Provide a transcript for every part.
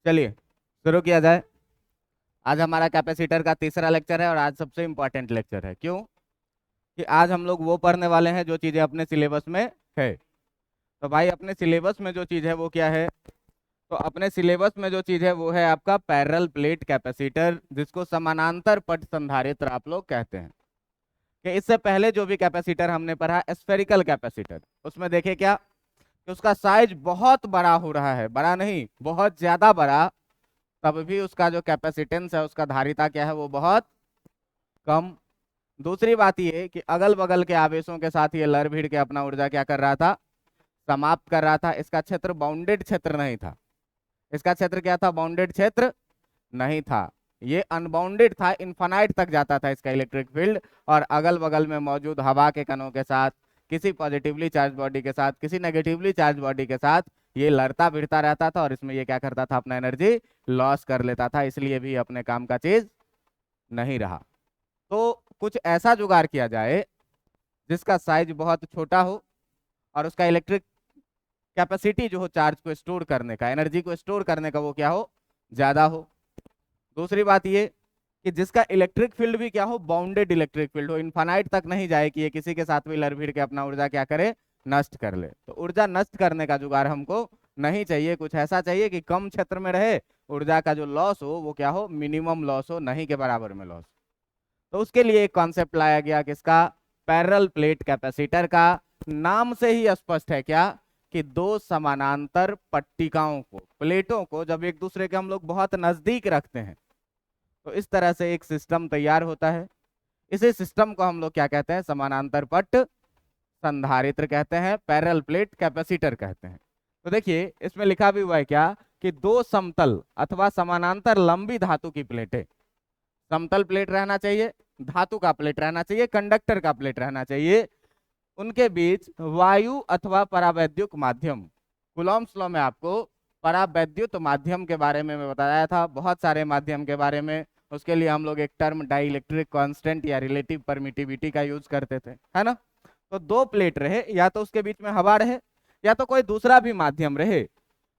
चलिए शुरू किया जाए। आज हमारा कैपेसिटर का तीसरा लेक्चर है और आज सबसे इम्पोर्टेंट लेक्चर है। क्यों? कि आज हम लोग वो पढ़ने वाले हैं जो चीज़ें अपने सिलेबस में है। तो भाई अपने सिलेबस में जो चीज़ है वो क्या है? तो अपने सिलेबस में जो चीज़ है वो है आपका पैरेलल प्लेट कैपेसिटर, जिसको समानांतर पट संधारित्र आप लोग कहते हैं। कि इससे पहले जो भी कैपेसिटर हमने पढ़ा स्फेरिकल कैपेसिटर, उसमें देखे क्या कि उसका साइज बहुत बड़ा हो रहा है, बड़ा नहीं बहुत ज्यादा बड़ा, तब भी उसका जो कैपेसिटेंस है, उसका धारिता क्या है, वो बहुत कम। दूसरी बात ये कि अगल बगल के आवेशों के साथ ये लड़ भिड़ के अपना ऊर्जा क्या कर रहा था, समाप्त कर रहा था। इसका क्षेत्र बाउंडेड क्षेत्र नहीं था। इसका क्षेत्र क्या था? बाउंडेड क्षेत्र नहीं था। ये अनबाउंडेड था, इन्फानाइट तक जाता था इसका इलेक्ट्रिक फील्ड। और अगल बगल में मौजूद हवा के कणों के साथ, किसी पॉजिटिवली चार्ज बॉडी के साथ, किसी नेगेटिवली चार्ज बॉडी के साथ ये लड़ता भिड़ता रहता था और इसमें ये क्या करता था, अपना एनर्जी लॉस कर लेता था। इसलिए भी अपने काम का चीज नहीं रहा। तो कुछ ऐसा जुगाड़ किया जाए जिसका साइज बहुत छोटा हो और उसका इलेक्ट्रिक कैपेसिटी जो हो, चार्ज को स्टोर करने का, एनर्जी को स्टोर करने का, वो क्या हो, ज्यादा हो। दूसरी बात ये कि जिसका इलेक्ट्रिक फील्ड भी क्या हो, बाउंडेड इलेक्ट्रिक फील्ड हो, इन्फानाइट तक नहीं जाए कि ये किसी के साथ भी लड़ भिड़ के अपना ऊर्जा क्या करे, नष्ट कर ले। तो ऊर्जा नष्ट करने का जुगाड़ हमको नहीं चाहिए। कुछ ऐसा चाहिए कि कम क्षेत्र में रहे, ऊर्जा का जो लॉस हो वो क्या हो, मिनिमम लॉस हो, नहीं के बराबर में लॉस। तो उसके लिए एक कॉन्सेप्ट लाया गया किसका, पैरेलल प्लेट कैपेसिटर का। नाम से ही स्पष्ट है क्या कि दो समानांतर पट्टिकाओं को, प्लेटों को जब एक दूसरे के हम लोग बहुत नजदीक रखते हैं तो इस तरह से एक सिस्टम तैयार होता है। इसी सिस्टम को हम लोग क्या कहते हैं, समानांतर पट संधारित्र कहते हैं, पैरेलल प्लेट कैपेसिटर कहते हैं। तो देखिए इसमें लिखा भी हुआ है क्या कि दो समतल अथवा समानांतर लंबी धातु की प्लेटें, समतल प्लेट रहना चाहिए, धातु का प्लेट रहना चाहिए, कंडक्टर का प्लेट रहना चाहिए, उनके बीच वायु अथवा परावैद्युत माध्यम, कूलॉम्स लॉ में आपको परावैद्युत माध्यम के बारे में मैं बताया था, बहुत सारे माध्यम के बारे में। उसके लिए हम लोग एक टर्म डाई इलेक्ट्रिक कांस्टेंट या रिलेटिव परमिटिविटी का यूज करते थे, है ना। तो दो प्लेट रहे, या तो उसके बीच में हवा रहे या तो कोई दूसरा भी माध्यम रहे,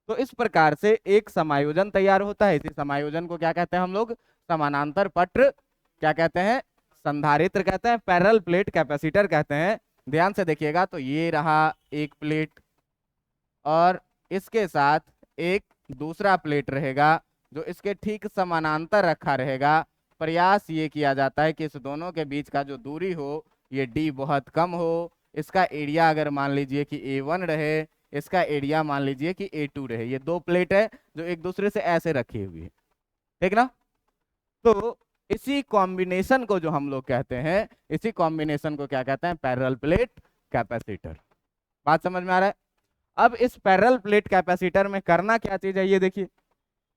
तो इस प्रकार से एक समायोजन तैयार होता है। इसी समायोजन को क्या कहते हैं हम लोग, समानांतर पट क्या कहते हैं, संधारित्र कहते हैं, पैरेलल प्लेट कैपेसिटर कहते हैं। ध्यान से देखिएगा तो ये रहा एक प्लेट और इसके साथ एक दूसरा प्लेट रहेगा जो इसके ठीक समानांतर रखा रहेगा। प्रयास ये किया जाता है कि इस दोनों के बीच का जो दूरी हो ये d बहुत कम हो। इसका एरिया अगर मान लीजिए कि A1 रहे, इसका एरिया मान लीजिए कि A2 रहे। ये दो प्लेट है जो एक दूसरे से ऐसे रखी हुई है, ठीक ना। तो इसी कॉम्बिनेशन को जो हम लोग कहते हैं, इसी कॉम्बिनेशन को क्या कहते हैं, पैरेलल प्लेट कैपेसिटर। बात समझ में आ रहा है? अब इस पैरेलल प्लेट कैपेसिटर में करना क्या चीज है ये देखिए।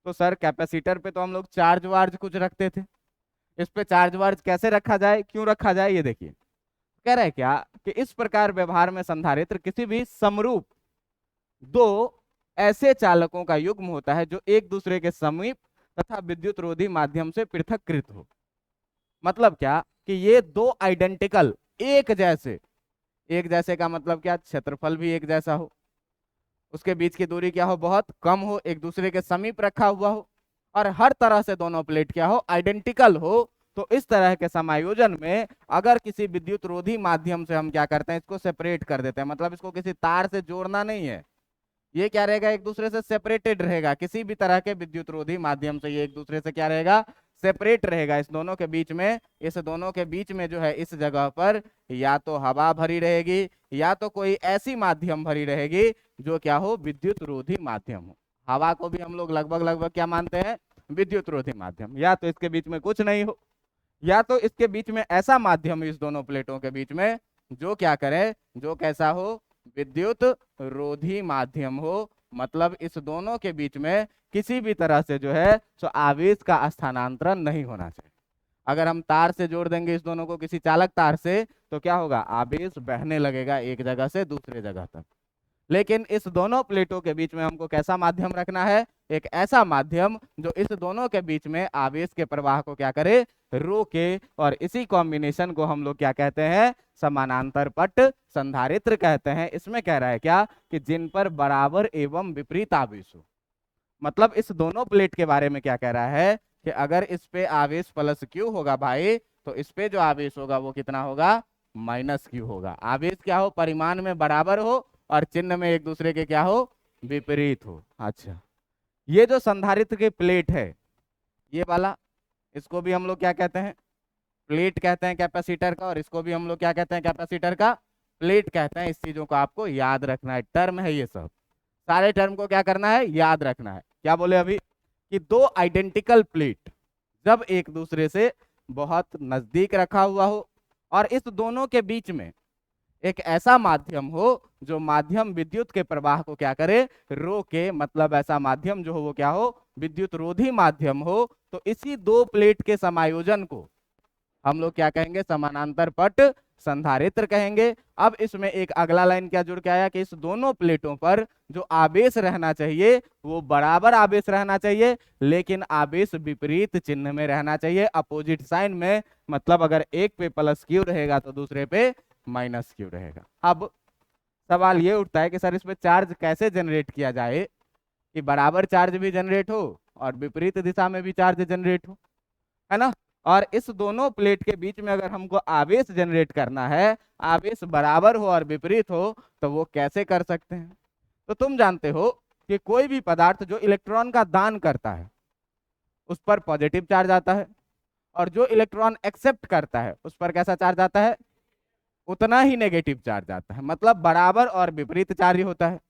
तो सर कैपेसिटर पे तो हम लोग चार्ज वार्ज कुछ रखते थे, इस पे चार्ज वार्ज कैसे रखा जाए, क्यों रखा जाए, ये देखिए। कह रहे हैं क्या कि इस प्रकार व्यवहार में संधारित्र किसी भी समरूप दो ऐसे चालकों का युग्म होता है जो एक दूसरे के समीप तथा विद्युत रोधी माध्यम से पृथककृत हो। मतलब क्या कि ये दो आइडेंटिकल, एक जैसे, एक जैसे का मतलब क्या, क्षेत्रफल भी एक जैसा हो, उसके बीच की दूरी क्या हो, बहुत कम हो, एक दूसरे के समीप रखा हुआ हो, और हर तरह से दोनों प्लेट क्या हो, आइडेंटिकल हो। तो इस तरह के समायोजन में अगर किसी विद्युत रोधी माध्यम से हम क्या करते हैं, इसको सेपरेट कर देते हैं, मतलब इसको किसी तार से जोड़ना नहीं है, ये क्या रहेगा, एक दूसरे से सेपरेटेड रहेगा। किसी भी तरह के विद्युत रोधी माध्यम से ये एक दूसरे से क्या रहेगा, सेपरेट रहेगा। इस दोनों के बीच में, इस दोनों के बीच में जो है इस जगह पर या तो हवा भरी रहेगी या तो कोई ऐसी माध्यम भरी रहेगी जो क्या हो, विद्युत रोधी माध्यम हो। हवा को भी हम लोग लगभग लगभग क्या मानते हैं, विद्युत रोधी माध्यम। या तो इसके बीच में कुछ नहीं हो, या तो इसके बीच में ऐसा माध्यम इस दोनों प्लेटों के बीच में जो क्या करे, जो कैसा हो, विद्युत रोधी माध्यम हो। मतलब इस दोनों के बीच में किसी भी तरह से जो है सो आवेश का स्थानांतरण नहीं होना चाहिए। अगर हम तार से जोड़ देंगे इस दोनों को किसी चालक तार से तो क्या होगा, आवेश बहने लगेगा एक जगह से दूसरे जगह तक। लेकिन इस दोनों प्लेटों के बीच में हमको कैसा माध्यम रखना है, एक ऐसा माध्यम जो इस दोनों के बीच में आवेश के प्रवाह को क्या करे, रोके। और इसी कॉम्बिनेशन को हम लोग क्या कहते हैं, समानांतर पट संधारित्र कहते हैं। इसमें कह रहा है क्या कि जिन पर बराबर एवं विपरीत आवेश हो। मतलब इस दोनों प्लेट के बारे में क्या कह रहा है कि अगर इस पे आवेश प्लस क्यू होगा भाई, तो इस पे जो आवेश होगा वो कितना होगा, माइनस क्यू होगा। आवेश क्या हो, परिमाण में बराबर हो और चिन्ह में एक दूसरे के क्या हो, विपरीत हो। अच्छा, ये जो संधारित्र की प्लेट है ये वाला, इसको भी हम लोग क्या कहते हैं, प्लेट कहते हैं कैपेसिटर का, और इसको भी हम लोग क्या कहते हैं, कैपेसिटर का प्लेट कहते हैं। इस चीजों को आपको याद रखना है, टर्म है ये सब, सारे टर्म को क्या करना है, याद रखना है। क्या बोले अभी, कि दो आइडेंटिकल प्लेट जब एक दूसरे से बहुत नजदीक रखा हुआ हो और इस दोनों के बीच में एक ऐसा माध्यम हो जो माध्यम विद्युत के प्रवाह को क्या करे, रोके, मतलब ऐसा माध्यम जो हो वो क्या हो, विद्युत रोधी माध्यम हो, तो इसी दो प्लेट के समायोजन को हम लोग क्या कहेंगे, समानांतर पट संधारित्र कहेंगे। अब इसमें एक अगला लाइन क्या जुड़ के आया कि इस दोनों प्लेटों पर जो आवेश रहना चाहिए वो बराबर आवेश रहना चाहिए, लेकिन आवेश विपरीत चिन्ह में रहना चाहिए, अपोजिट साइन में। मतलब अगर एक पे प्लस क्यू रहेगा तो दूसरे पे माइनस क्यू रहेगा। अब सवाल ये उठता है कि सर इसमें चार्ज कैसे जनरेट किया जाए कि बराबर चार्ज भी जनरेट हो और विपरीत दिशा में भी चार्ज जनरेट हो, है ना। और इस दोनों प्लेट के बीच में अगर हमको आवेश जनरेट करना है, आवेश बराबर हो और विपरीत हो, तो वो कैसे कर सकते हैं। तो तुम जानते हो कि कोई भी पदार्थ जो इलेक्ट्रॉन का दान करता है उस पर पॉजिटिव चार्ज आता है, और जो इलेक्ट्रॉन एक्सेप्ट करता है उस पर कैसा चार्ज आता है, उतना ही नेगेटिव चार्ज आता है। मतलब बराबर और विपरीत चार्ज होता है।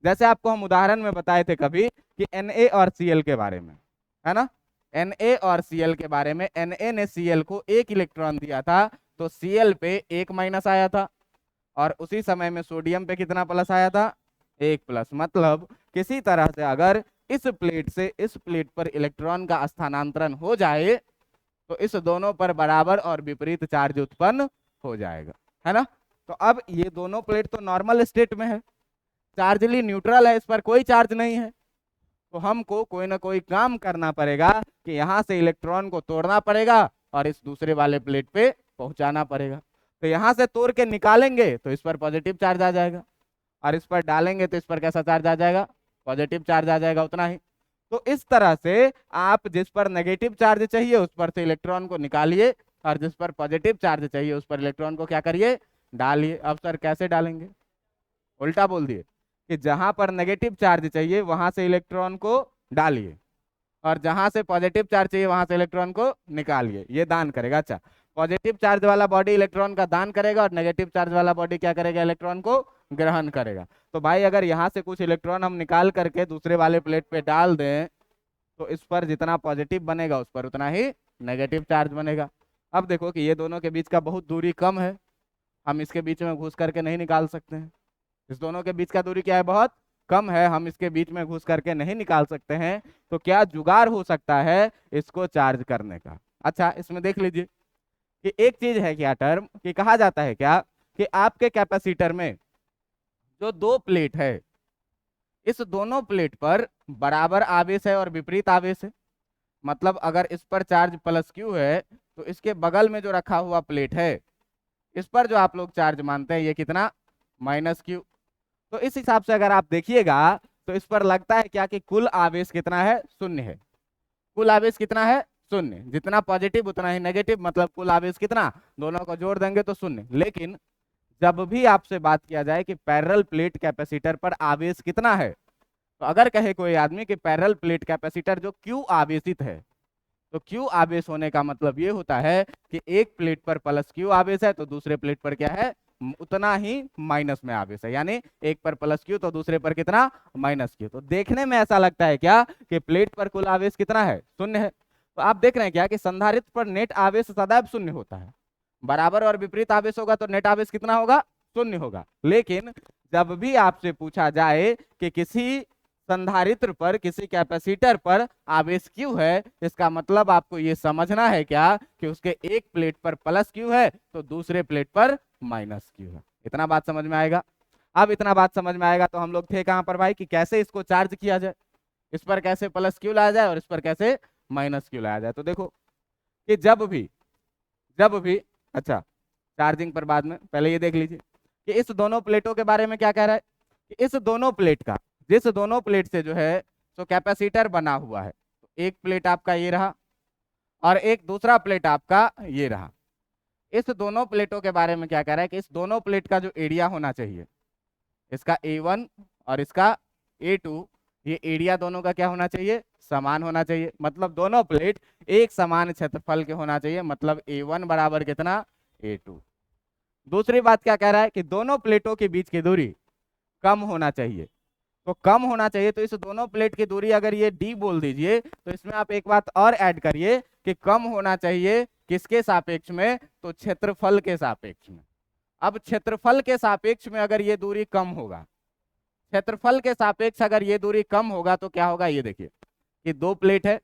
जैसे आपको हम उदाहरण में बताए थे कभी कि Na और Cl के बारे में, है ना। Na और Cl के बारे में, Na ने Cl को एक इलेक्ट्रॉन दिया था तो Cl पे एक माइनस आया था, और उसी समय में सोडियम पे कितना प्लस आया था, एक प्लस। मतलब किसी तरह से अगर इस प्लेट से इस प्लेट पर इलेक्ट्रॉन का स्थानांतरण हो जाए तो इस दोनों पर बराबर और विपरीत चार्ज उत्पन्न हो जाएगा, है ना। तो अब ये दोनों प्लेट तो नॉर्मल स्टेट में है, चार्जली न्यूट्रल है, इस पर कोई चार्ज नहीं है। तो हमको कोई ना कोई काम करना पड़ेगा कि यहाँ से इलेक्ट्रॉन को तोड़ना पड़ेगा और इस दूसरे वाले प्लेट पे पहुंचाना पड़ेगा। तो यहाँ से तोड़ के निकालेंगे तो इस पर पॉजिटिव चार्ज आ जाएगा, और इस पर डालेंगे तो इस पर कैसा चार्ज आ जाएगा, पॉजिटिव चार्ज आ जाएगा, उतना ही। तो इस तरह से आप जिस पर नेगेटिव चार्ज चाहिए उस पर से इलेक्ट्रॉन को निकालिए, और जिस पर पॉजिटिव चार्ज चाहिए उस पर इलेक्ट्रॉन को क्या करिए, डालिए। अब सर कैसे डालेंगे, उल्टा बोल दिए कि जहां पर नेगेटिव चार्ज चाहिए वहां से इलेक्ट्रॉन को डालिए, और जहां से पॉजिटिव चार्ज चाहिए वहां से इलेक्ट्रॉन को निकालिए, ये दान करेगा। अच्छा, पॉजिटिव चार्ज वाला बॉडी इलेक्ट्रॉन का दान करेगा और नेगेटिव चार्ज वाला बॉडी क्या करेगा, इलेक्ट्रॉन को ग्रहण करेगा। तो भाई अगर यहाँ से कुछ इलेक्ट्रॉन हम निकाल करके दूसरे वाले प्लेट पे डाल दें तो इस पर जितना पॉजिटिव बनेगा उस पर उतना ही नेगेटिव चार्ज बनेगा। अब देखो कि ये दोनों के बीच का बहुत दूरी कम है, हम इसके बीच में घुस करके नहीं निकाल सकते हैं। इस दोनों के बीच का दूरी क्या है, बहुत कम है, हम इसके बीच में घुस करके नहीं निकाल सकते हैं। तो क्या जुगाड़ हो सकता है इसको चार्ज करने का। अच्छा, इसमें देख लीजिए कि एक चीज है क्या टर्म, कि कहा जाता है क्या कि आपके कैपेसिटर में जो दो प्लेट है इस दोनों प्लेट पर बराबर आवेश है और विपरीत आवेश है। मतलब अगर इस पर चार्ज प्लस क्यू है तो इसके बगल में जो रखा हुआ प्लेट है इस पर जो आप लोग चार्ज मानते हैं ये कितना, माइनस क्यू। तो इस हिसाब से अगर आप देखिएगा तो इस पर लगता है क्या कि कुल आवेश कितना है, शून्य है। कुल आवेश कितना है, शून्य। जितना पॉजिटिव उतना ही नेगेटिव, मतलब कुल आवेश कितना, दोनों को जोड़ देंगे तो शून्य। लेकिन जब भी आपसे बात किया जाए कि पैरेलल प्लेट कैपेसिटर पर आवेश कितना है, तो अगर कहे कोई आदमी कि पैरेलल प्लेट कैपेसिटर जो क्यू आवेशित है, तो क्यू आवेश होने का मतलब ये होता है कि एक प्लेट पर प्लस क्यू आवेश है तो दूसरे प्लेट पर क्या है, उतना ही माइनस में आवेश है। यानी एक पर प्लस क्यू तो दूसरे पर कितना, माइनस क्यू। तो देखने में ऐसा लगता है क्या कि प्लेट पर कुल आवेश कितना है, शून्य है। तो आप देख रहे हैं क्या कि संधारित्र पर नेट आवेश सदैव शून्य होता है। बराबर और विपरीत आवेश होगा तो नेट आवेश कितना होगा, शून्य होगा। लेकिन जब भी आपसे पूछा जाए कि किसी संधारित्र पर, किसी कैपेसिटर पर आवेश क्यू है, इसका मतलब आपको ये समझना है क्या कि उसके एक प्लेट पर प्लस क्यू है तो दूसरे प्लेट पर माइनस क्यू है। इतना बात समझ में आएगा। अब इतना बात समझ में आएगा तो हम लोग थे कहां पर भाई, कि कैसे इसको चार्ज किया जाए, इस पर कैसे प्लस क्यू लाया जाए और इस पर कैसे माइनस क्यू लाया जाए। तो देखो कि जब भी अच्छा, चार्जिंग पर बाद में, पहले ये देख लीजिए कि इस दोनों प्लेटों के बारे में क्या कह रहा है, कि इस दोनों प्लेट का, जिस दोनों प्लेट से जो है तो कैपेसिटर बना हुआ है, तो एक प्लेट आपका ये रहा और एक दूसरा प्लेट आपका ये रहा। इस दोनों प्लेटों के बारे में क्या कह रहा है कि इस दोनों प्लेट का जो एरिया होना चाहिए, इसका A1 और इसका A2, ये एरिया दोनों का क्या होना चाहिए, समान होना चाहिए। मतलब दोनों प्लेट एक समान क्षेत्रफल के होना चाहिए, मतलब A1 बराबर कितना, A2। दूसरी बात क्या कह रहा है कि दोनों प्लेटों के बीच की दूरी कम होना चाहिए। तो कम होना चाहिए, तो इस दोनों प्लेट की दूरी अगर ये d बोल दीजिए, तो इसमें आप एक बात और ऐड करिए कि कम होना चाहिए किसके सापेक्ष में, तो क्षेत्रफल के सापेक्ष में। अब क्षेत्रफल के सापेक्ष में अगर ये दूरी कम होगा, क्षेत्रफल के सापेक्ष अगर ये दूरी कम होगा, तो क्या होगा, ये देखिए कि दो प्लेट है,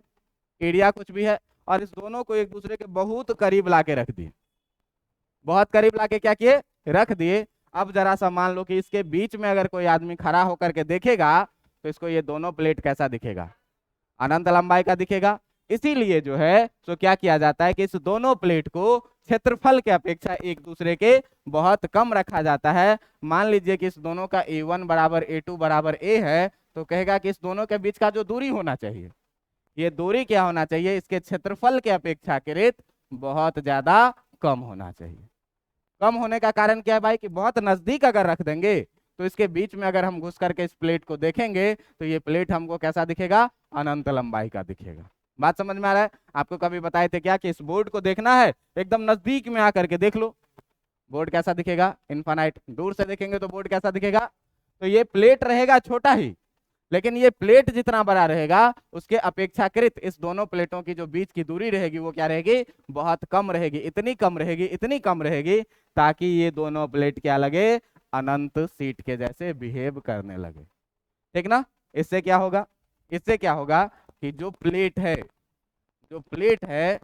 एरिया कुछ भी है, और इस दोनों को एक दूसरे के बहुत करीब लाके रख दिए, बहुत करीब लाके क्या किए, रख दिए। अब जरा सा मान लो कि इसके बीच में अगर कोई आदमी खड़ा होकर के देखेगा, तो इसको ये दोनों प्लेट कैसा दिखेगा, अनंत लंबाई का दिखेगा। इसीलिए जो है तो क्या किया जाता है कि इस दोनों प्लेट को क्षेत्रफल के अपेक्षा एक दूसरे के बहुत कम रखा जाता है। मान लीजिए कि इस दोनों का A1 बराबर A2 बराबर A है, तो कहेगा कि इस दोनों के बीच का जो दूरी होना चाहिए, ये दूरी क्या होना चाहिए, इसके क्षेत्रफल के अपेक्षाकृत बहुत ज्यादा कम होना चाहिए। कम होने का कारण क्या है भाई, कि बहुत नजदीक अगर रख देंगे, तो इसके बीच में अगर हम घुस करके इस प्लेट को देखेंगे, तो ये प्लेट हमको कैसा दिखेगा, अनंत लंबाई का दिखेगा। बात समझ में आ रहा है? आपको कभी बताए थे क्या कि इस बोर्ड को देखना है, एकदम नजदीक में आकर के देख लो, बोर्ड कैसा दिखेगा, इनफाइनाइट। दूर से देखेंगे तो बोर्ड कैसा दिखेगा, तो ये प्लेट रहेगा छोटा ही, लेकिन ये प्लेट जितना बड़ा रहेगा, उसके अपेक्षाकृत इस दोनों प्लेटों की जो बीच की दूरी रहेगी, वो क्या रहेगी, बहुत कम रहेगी। इतनी कम रहेगी, इतनी कम रहेगी, ताकि ये दोनों प्लेट क्या लगे, अनंत सीट के जैसे बिहेव करने लगे। ठीक ना? इससे क्या होगा, इससे क्या होगा कि जो प्लेट है, जो प्लेट है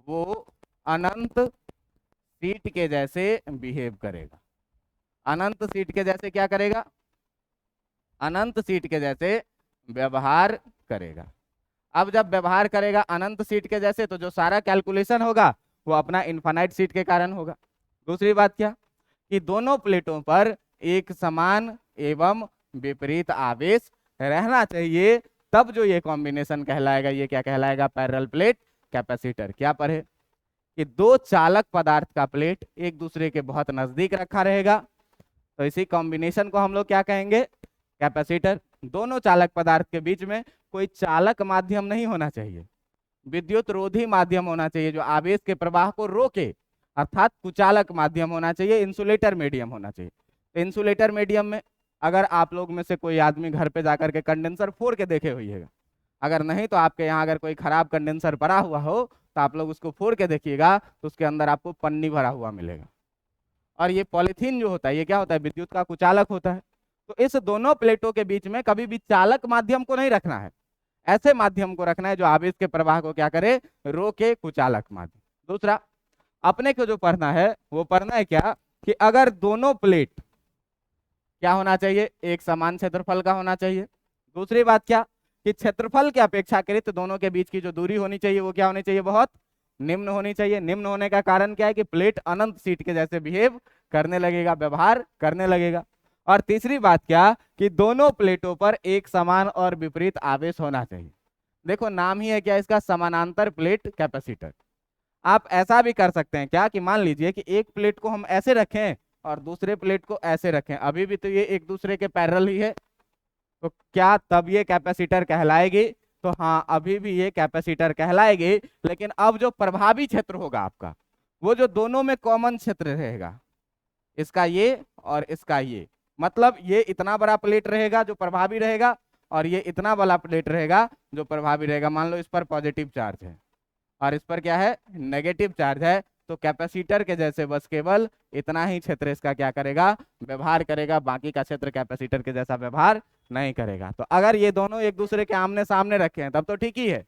वो अनंत सीट के जैसे बिहेव करेगा। अनंत सीट के जैसे क्या करेगा, अनंत सीट के जैसे व्यवहार करेगा। अब जब व्यवहार करेगा अनंत सीट के जैसे, तो जो सारा कैलकुलेशन होगा वो अपना इनफाइनाइट सीट के कारण होगा। दूसरी बात क्या, कि दोनों प्लेटों पर एक समान एवं विपरीत आवेश रहना चाहिए, तब जो ये कॉम्बिनेशन कहलाएगा, ये क्या कहलाएगा, पैरेलल प्लेट कैपेसिटर। क्या पढ़े, कि दो चालक पदार्थ का प्लेट एक दूसरे के बहुत नजदीक रखा रहेगा, तो इसी कॉम्बिनेशन को हम लोग क्या कहेंगे, कैपेसिटर। दोनों चालक पदार्थ के बीच में कोई चालक माध्यम नहीं होना चाहिए, विद्युत रोधी माध्यम होना चाहिए जो आवेश के प्रवाह को रोके, अर्थात कुचालक माध्यम होना चाहिए, इंसुलेटर मीडियम होना चाहिए। तो इंसुलेटर मीडियम में अगर आप लोग में से कोई आदमी घर पे जाकर के कंडेंसर फोड़ के देखे होइएगा, अगर नहीं तो आपके यहाँ अगर कोई खराब कंडेंसर पड़ा हुआ हो, तो आप लोग उसको फोड़ के देखिएगा, तो उसके अंदर आपको पन्नी भरा हुआ मिलेगा। और ये पॉलीथीन जो होता है, ये क्या होता है, विद्युत का कुचालक होता है। तो इस दोनों प्लेटों के बीच में कभी भी चालक माध्यम को नहीं रखना है, ऐसे माध्यम को रखना है जो आवेश के प्रवाह को क्या करे, रोके, कुचालक माध्यम। दूसरा, अपने को जो पढ़ना है वो पढ़ना है क्या, कि अगर दोनों प्लेट क्या होना चाहिए, एक समान क्षेत्रफल का होना चाहिए। दूसरी बात क्या, कि क्षेत्रफल के अपेक्षाकृत दोनों के बीच की जो दूरी होनी चाहिए वो क्या होनी चाहिए, बहुत निम्न होनी चाहिए। निम्न होने का कारण क्या है, कि प्लेट अनंत सीट के जैसे बिहेव करने लगेगा, व्यवहार करने लगेगा। और तीसरी बात क्या, कि दोनों प्लेटों पर एक समान और विपरीत आवेश होना चाहिए। देखो नाम ही है क्या इसका, समानांतर प्लेट कैपेसिटर। आप ऐसा भी कर सकते हैं क्या, कि मान लीजिए कि एक प्लेट को हम ऐसे रखें और दूसरे प्लेट को ऐसे रखें, अभी भी तो ये एक दूसरे के पैरेलल ही है, तो क्या तब ये कैपेसिटर कहलाएगी, तो हाँ अभी भी ये कैपेसिटर कहलाएगी। लेकिन अब जो प्रभावी क्षेत्र होगा आपका, वो जो दोनों में कॉमन क्षेत्र रहेगा, इसका ये और इसका ये, मतलब ये इतना बड़ा प्लेट रहेगा जो प्रभावी रहेगा, और ये इतना बड़ा प्लेट रहेगा जो प्रभावी रहेगा। मान लो इस पर पॉजिटिव चार्ज है और इस पर क्या है, नेगेटिव चार्ज है, तो कैपेसिटर के जैसे बस केवल इतना ही क्षेत्र इसका क्या करेगा, व्यवहार करेगा, बाकी का क्षेत्र कैपेसिटर के जैसा व्यवहार नहीं करेगा। तो अगर ये दोनों एक दूसरे के आमने सामने रखे हैं तब तो ठीक ही है,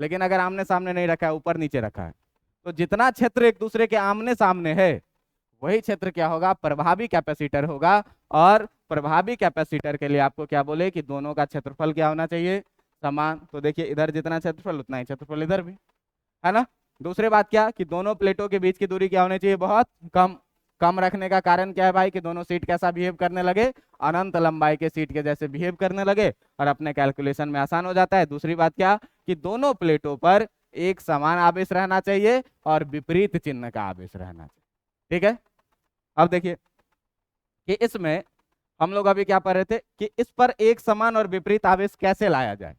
लेकिन अगर आमने सामने नहीं रखा है, ऊपर नीचे रखा है, तो जितना क्षेत्र एक दूसरे के आमने सामने है वही क्षेत्र क्या होगा, प्रभावी कैपेसिटर होगा। और प्रभावी कैपेसिटर के लिए आपको क्या बोले, कि दोनों का क्षेत्रफल क्या होना चाहिए, समान। तो देखिए इधर जितना क्षेत्रफल उतना ही क्षेत्रफल इधर भी है ना। दूसरी बात क्या, कि दोनों प्लेटों के बीच की दूरी क्या होनी चाहिए, बहुत कम। कम रखने का कारण क्या है भाई कि दोनों सीट कैसा बिहेव करने लगे, अनंत लंबाई के सीट के जैसे बिहेव करने लगे और अपने कैलकुलेशन में आसान हो जाता है। दूसरी बात क्या कि दोनों प्लेटों पर एक समान आवेश रहना चाहिए और विपरीत चिन्ह का आवेश रहना चाहिए। ठीक है, अब देखिए कि इसमें हम लोग अभी क्या पढ़ रहे थे कि इस पर एक समान और विपरीत आवेश कैसे लाया जाए,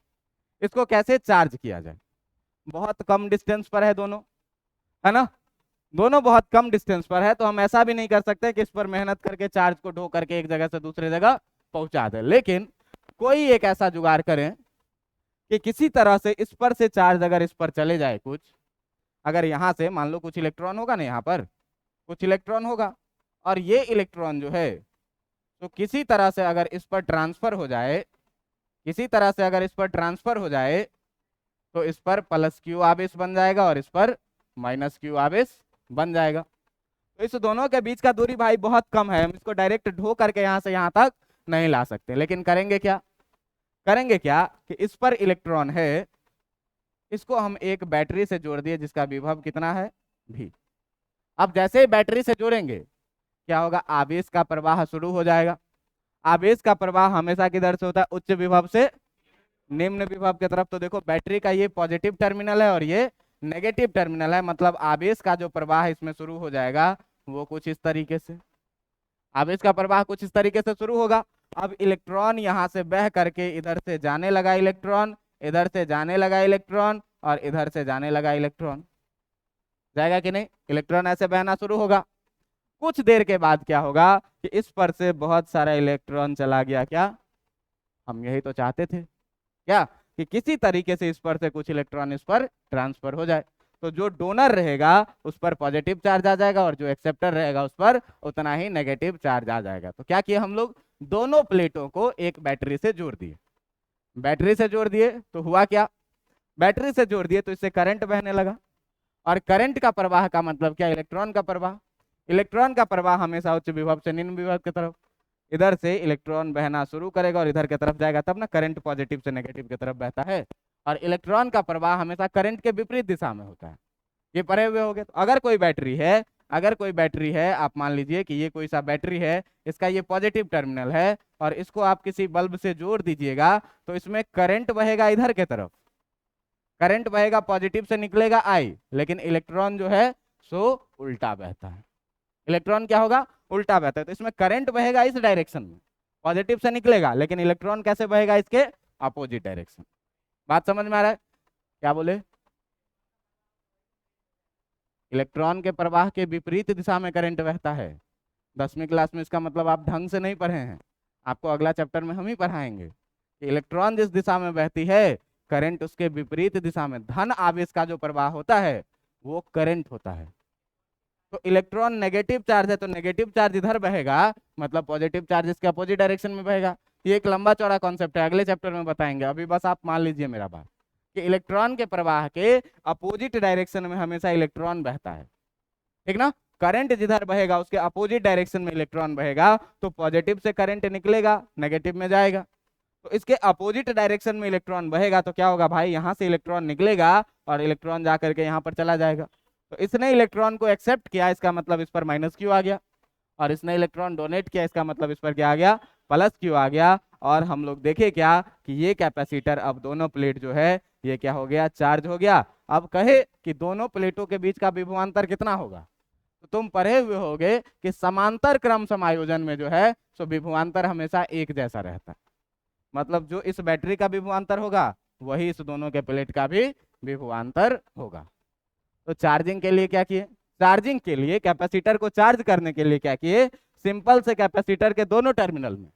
इसको कैसे चार्ज किया जाए। बहुत कम डिस्टेंस पर है दोनों, है ना, दोनों बहुत कम डिस्टेंस पर है, तो हम ऐसा भी नहीं कर सकते कि इस पर मेहनत करके चार्ज को ढो करके एक जगह से दूसरी जगह पहुंचा दे, लेकिन कोई एक ऐसा जुगाड़ करें कि किसी तरह से इस पर से चार्ज अगर इस पर चले जाए, कुछ अगर यहां से मान लो कुछ इलेक्ट्रॉन होगा ना, यहाँ पर कुछ इलेक्ट्रॉन होगा और ये इलेक्ट्रॉन जो है तो किसी तरह से अगर इस पर ट्रांसफर हो जाए, किसी तरह से अगर इस पर ट्रांसफर हो जाए तो इस पर प्लस क्यू आवेश बन जाएगा और इस पर माइनस क्यू आवेश बन जाएगा। तो इस दोनों के बीच का दूरी भाई बहुत कम है, हम इसको डायरेक्ट ढो करके यहाँ से यहाँ तक नहीं ला सकते, लेकिन करेंगे क्या, करेंगे क्या कि इस पर इलेक्ट्रॉन है, इसको हम एक बैटरी से जोड़ दिए जिसका विभव कितना है भी। अब जैसे ही बैटरी से जोड़ेंगे क्या होगा, आवेश का प्रवाह शुरू हो जाएगा। आवेश का प्रवाह हमेशा किधर से होता है, उच्च विभव से निम्न विभव की तरफ। तो देखो बैटरी का ये पॉजिटिव टर्मिनल है और ये नेगेटिव टर्मिनल है, मतलब आवेश का जो प्रवाह इसमें शुरू हो जाएगा वो कुछ इस तरीके से, आवेश का प्रवाह कुछ इस तरीके से शुरू होगा। अब इलेक्ट्रॉन यहाँ से बह करके इधर से जाने लगा इलेक्ट्रॉन, इधर से जाने लगा इलेक्ट्रॉन और इधर से जाने लगा इलेक्ट्रॉन, जाएगा कि नहीं, इलेक्ट्रॉन ऐसे बहना शुरू होगा। कुछ देर के बाद क्या होगा कि इस पर से बहुत सारा इलेक्ट्रॉन चला गया, क्या हम यही तो चाहते थे क्या कि किसी तरीके से इस पर से कुछ इलेक्ट्रॉन इस पर ट्रांसफर हो जाए। तो जो डोनर रहेगा उस पर पॉजिटिव चार्ज आ जाएगा और जो एक्सेप्टर रहेगा उस पर उतना ही नेगेटिव चार्ज आ जाएगा। तो क्या किया हम लोग, दोनों प्लेटों को एक बैटरी से जोड़ दिए, बैटरी से जोड़ दिए तो हुआ क्या, बैटरी से जोड़ दिए तो इससे करंट बहने लगा, और करंट का प्रवाह का मतलब क्या, इलेक्ट्रॉन का प्रवाह। इलेक्ट्रॉन का प्रवाह हमेशा उच्च विभव से निम्न विभव की तरफ, इधर से इलेक्ट्रॉन बहना शुरू करेगा और इधर की तरफ जाएगा, तब ना करंट पॉजिटिव से नेगेटिव की तरफ बहता है। और इलेक्ट्रॉन का प्रवाह हमेशा करंट के विपरीत दिशा में होता है। ये पढ़े हुए हो गए। तो अगर कोई बैटरी है, अगर कोई बैटरी है, आप मान लीजिए कि ये कोई सा बैटरी है, इसका ये पॉजिटिव टर्मिनल है और इसको आप किसी बल्ब से जोड़ दीजिएगा तो इसमें करंट बहेगा इधर के तरफ, करंट बहेगा पॉजिटिव से निकलेगा आई, लेकिन इलेक्ट्रॉन जो है सो उल्टा बहता है, इलेक्ट्रॉन क्या होगा, उल्टा बहता है। तो इसमें करंट बहेगा इस डायरेक्शन में, पॉजिटिव से निकलेगा, लेकिन इलेक्ट्रॉन कैसे बहेगा, इसके अपोजिट डायरेक्शन। बात समझ में आ रहा है, क्या बोले, इलेक्ट्रॉन के प्रवाह के विपरीत दिशा में करंट बहता है। 10वीं क्लास में इसका मतलब आप ढंग से नहीं पढ़े हैं, आपको अगला चैप्टर में हम ही पढ़ाएंगे कि इलेक्ट्रॉन जिस दिशा में बहती है करंट उसके विपरीत दिशा में, धन आवेश का जो प्रवाह होता है वो करंट होता है। तो इलेक्ट्रॉन नेगेटिव चार्ज है तो नेगेटिव चार्ज इधर बहेगा, मतलब पॉजिटिव चार्ज इसके अपोजिट डायरेक्शन में बहेगा। ये एक लंबा चौड़ा कॉन्सेप्ट है, अगले चैप्टर में बताएंगे, अभी बस आप मान लीजिए मेरा बात कि इलेक्ट्रॉन के प्रवाह के अपोजिट डायरेक्शन में हमेशा इलेक्ट्रॉन बहता है, ठीक ना। करंट जिधर बहेगा उसके अपोजिट डायरेक्शन में इलेक्ट्रॉन बहेगा, तो पॉजिटिव से करंट निकलेगा नेगेटिव में जाएगा, तो इसके अपोजिट डायरेक्शन में इलेक्ट्रॉन बहेगा तो क्या होगा भाई, यहां से इलेक्ट्रॉन निकलेगा और इलेक्ट्रॉन जा करके यहाँ पर चला जाएगा। तो इसने इलेक्ट्रॉन को एक्सेप्ट किया, इसका मतलब इस पर माइनस क्यू आ गया, और इसने इलेक्ट्रॉन डोनेट किया, इसका मतलब इस पर क्या आ गया, प्लस क्यू आ गया। और हम लोग देखे क्या कि ये कैपेसिटर अब दोनों प्लेट जो है ये क्या हो गया, चार्ज हो गया। अब कहे कि दोनों प्लेटों के बीच का विभवांतर कितना होगा, तो तुम पढ़े हुए होगे कि समांतर क्रम समायोजन में जो है सो विभवांतर हमेशा एक जैसा रहता है, मतलब जो इस बैटरी का विभवांतर होगा वही इस दोनों के प्लेट का भी विभवांतर होगा। तो चार्जिंग के लिए क्या किए, चार्जिंग के लिए कैपेसिटर को चार्ज करने के लिए क्या किए, सिंपल से कैपेसिटर के दोनों टर्मिनल में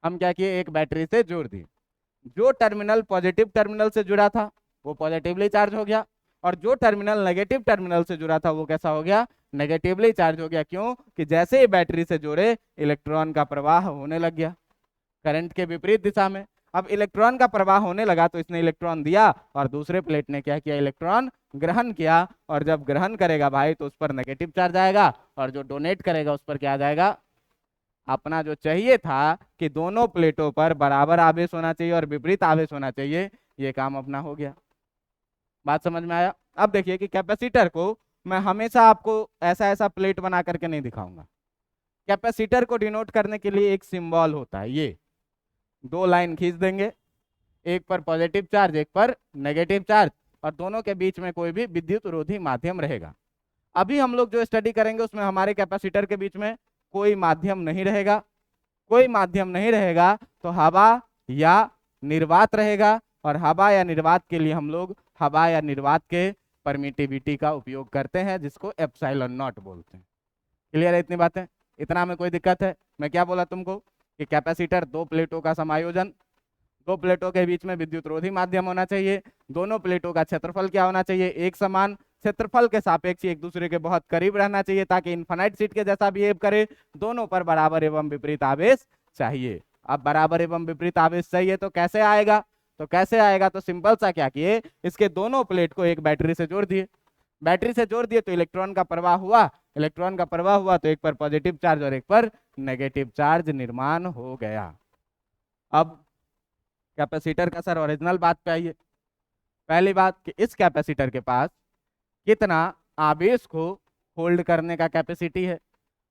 हम क्या किए, एक बैटरी से जोड़ दिए। जो टर्मिनल पॉजिटिव टर्मिनल से जुड़ा था वो पॉजिटिवली चार्ज हो गया, और जो टर्मिनल नेगेटिव टर्मिनल से जुड़ा था वो कैसा हो गया, नेगेटिवली चार्ज हो गया। क्यों कि जैसे ही बैटरी से जोड़े इलेक्ट्रॉन का प्रवाह होने लग गया करंट के विपरीत दिशा में। अब इलेक्ट्रॉन का प्रवाह होने लगा तो इसने इलेक्ट्रॉन दिया और दूसरे प्लेट ने क्या किया, इलेक्ट्रॉन ग्रहण किया, और जब ग्रहण करेगा भाई तो उस पर नेगेटिव चार्ज आएगा, और जो डोनेट करेगा उस पर क्या आ जाएगा, अपना जो चाहिए था कि दोनों प्लेटों पर बराबर आवेश होना चाहिए और विपरीत आवेश होना चाहिए, ये काम अपना हो गया। बात समझ में आया। अब देखिए कि कैपेसिटर को मैं हमेशा आपको ऐसा ऐसा प्लेट बना करके नहीं दिखाऊंगा। कैपेसिटर को डिनोट करने के लिए एक सिंबल होता है, ये दो लाइन खींच देंगे, एक पर पॉजिटिव चार्ज एक पर नेगेटिव चार्ज, और दोनों के बीच में कोई भी विद्युत रोधी माध्यम रहेगा। अभी हम लोग जो स्टडी करेंगे उसमें हमारे कैपेसिटर के बीच में कोई माध्यम नहीं रहेगा। कोई माध्यम नहीं रहेगा तो हवा या निर्वात रहेगा, और हवा या निर्वात के लिए हम लोग हवा या निर्वात के परमिटिविटी का उपयोग करते हैं, जिसको एप्सिलॉन नॉट बोलते हैं। क्लियर है इतनी बातें? इतना में कोई दिक्कत है? मैं क्या बोला तुमको कि कैपेसिटर दो प्लेटों का समायोजन, दो प्लेटों के बीच में विद्युत रोधी माध्यम होना चाहिए, दोनों प्लेटों का क्षेत्रफल क्या होना चाहिए, एक समान, क्षेत्रफल के सापेक्ष एक दूसरे के बहुत करीब रहना चाहिए ताकि इनफाइनाइट सीट के जैसा बिहेव करे, दोनों पर बराबर एवं विपरीत आवेश चाहिए। अब बराबर एवं विपरीत आवेश चाहिए तो कैसे आएगा? तो सिंपल सा क्या किए, इसके दोनों प्लेट को एक बैटरी से जोड़ दिए, बैटरी से जोड़ दिए तो इलेक्ट्रॉन का प्रवाह हुआ, इलेक्ट्रॉन का प्रवाह हुआ तो एक पर पॉजिटिव चार्ज और एक पर नेगेटिव चार्ज निर्माण हो गया। अब कैपेसिटर का सर ओरिजिनल बात पे आइए। पहली बात कि इस कैपेसिटर के पास कितना आवेश को होल्ड करने का कैपेसिटी है,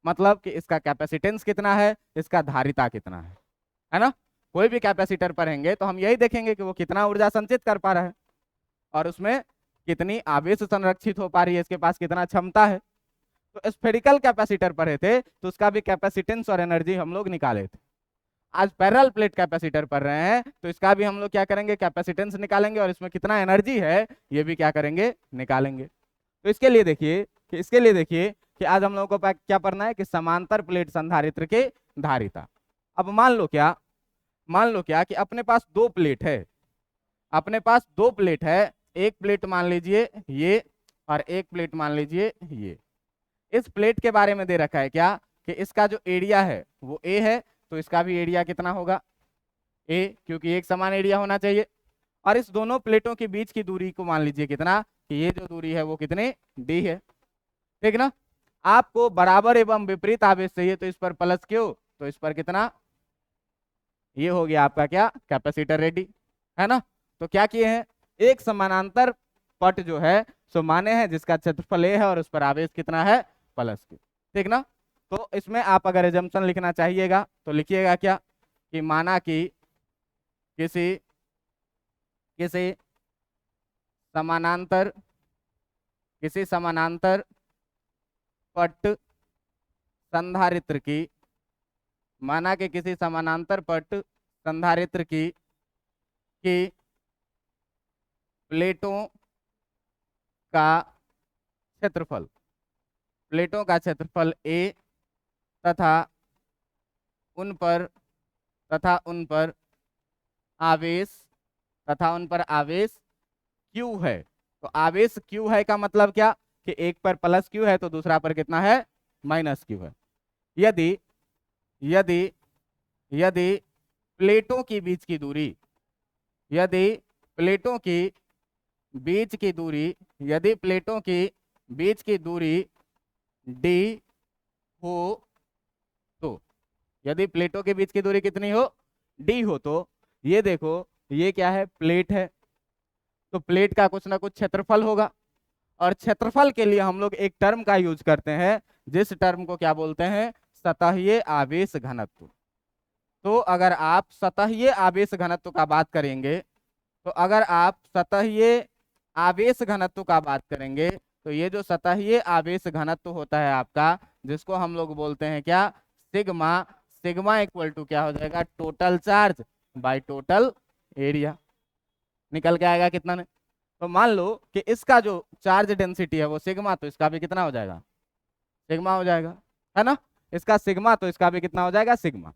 मतलब कि इसका कैपेसिटेंस कितना है, इसका धारिता कितना है ना। कोई भी कैपेसिटर पढ़ेंगे तो हम यही देखेंगे कि वो कितना ऊर्जा संचित कर पा रहा है और उसमें कितनी आवेश संरक्षित हो पा रही है, इसके पास कितना क्षमता है। तो स्फेरिकल कैपेसिटर पढ़े थे तो उसका भी कैपेसिटेंस और एनर्जी हम लोग निकाले थे। आज पैरेलल प्लेट कैपेसिटर पढ़ रहे हैं तो इसका भी हम लोग क्या करेंगे, कैपेसिटेंस निकालेंगे और इसमें कितना एनर्जी है ये भी क्या करेंगे, निकालेंगे। तो इसके लिए देखिए कि आज हम लोगों को क्या पढ़ना है कि समांतर प्लेट संधारित्र के धारिता। अब मान लो क्या कि अपने पास दो प्लेट है, एक प्लेट मान लीजिए ये और एक प्लेट मान लीजिए ये। इस प्लेट के बारे में दे रखा है क्या कि इसका जो एरिया है वो ए है, तो इसका भी एरिया कितना होगा, ए, क्योंकि एक समान एरिया होना चाहिए। और इस दोनों प्लेटों के बीच की दूरी को मान लीजिए कितना, कि ये जो दूरी है वो कितनी, डी है, ठीक ना। आपको बराबर एवं विपरीत आवेश चाहिए तो इस पर प्लस क्यू, तो इस पर कितना, ये हो गया आपका क्या, कैपेसिटर रेडी, है ना। तो क्या किए हैं, एक समानांतर पट जो है सो माने हैं जिसका क्षेत्रफल ए है और उस पर आवेश कितना है, प्लस क्यू, ठीक ना। तो इसमें आप अगर एजम्पशन लिखना चाहिएगा तो लिखिएगा क्या कि माना कि किसी किसी समानांतर पट संधारित्र की, माना कि किसी समानांतर पट संधारित्र की प्लेटों का क्षेत्रफल ए तथा उन पर आवेश क्यू है। तो आवेश क्यू है का मतलब क्या कि एक पर प्लस क्यू है तो दूसरा पर कितना है, माइनस क्यू है। यदि प्लेटों की बीच की दूरी, यदि प्लेटों की बीच की दूरी डी हो तो, यदि प्लेटों के बीच की दूरी कितनी हो, डी हो, तो ये देखो ये क्या है, प्लेट है, तो प्लेट का कुछ ना कुछ क्षेत्रफल होगा, और क्षेत्रफल के लिए हम लोग एक टर्म का यूज करते हैं जिस टर्म को क्या बोलते हैं, सतहीय आवेश घनत्व। तो अगर आप सतहीय आवेश घनत्व का बात करेंगे तो ये जो सतहीय आवेश घनत्व होता है आपका, जिसको हम लोग बोलते हैं क्या, सिग्मा इक्वल टू क्या हो जाएगा, total charge by total area, निकल के आएगा कितना ने। तो मान लो कि इसका जो चार्ज डेंसिटी है वो सिग्मा, तो इसका भी कितना हो जाएगा, सिग्मा हो जाएगा, है ना। इसका सिग्मा तो इसका भी कितना हो जाएगा, सिग्मा।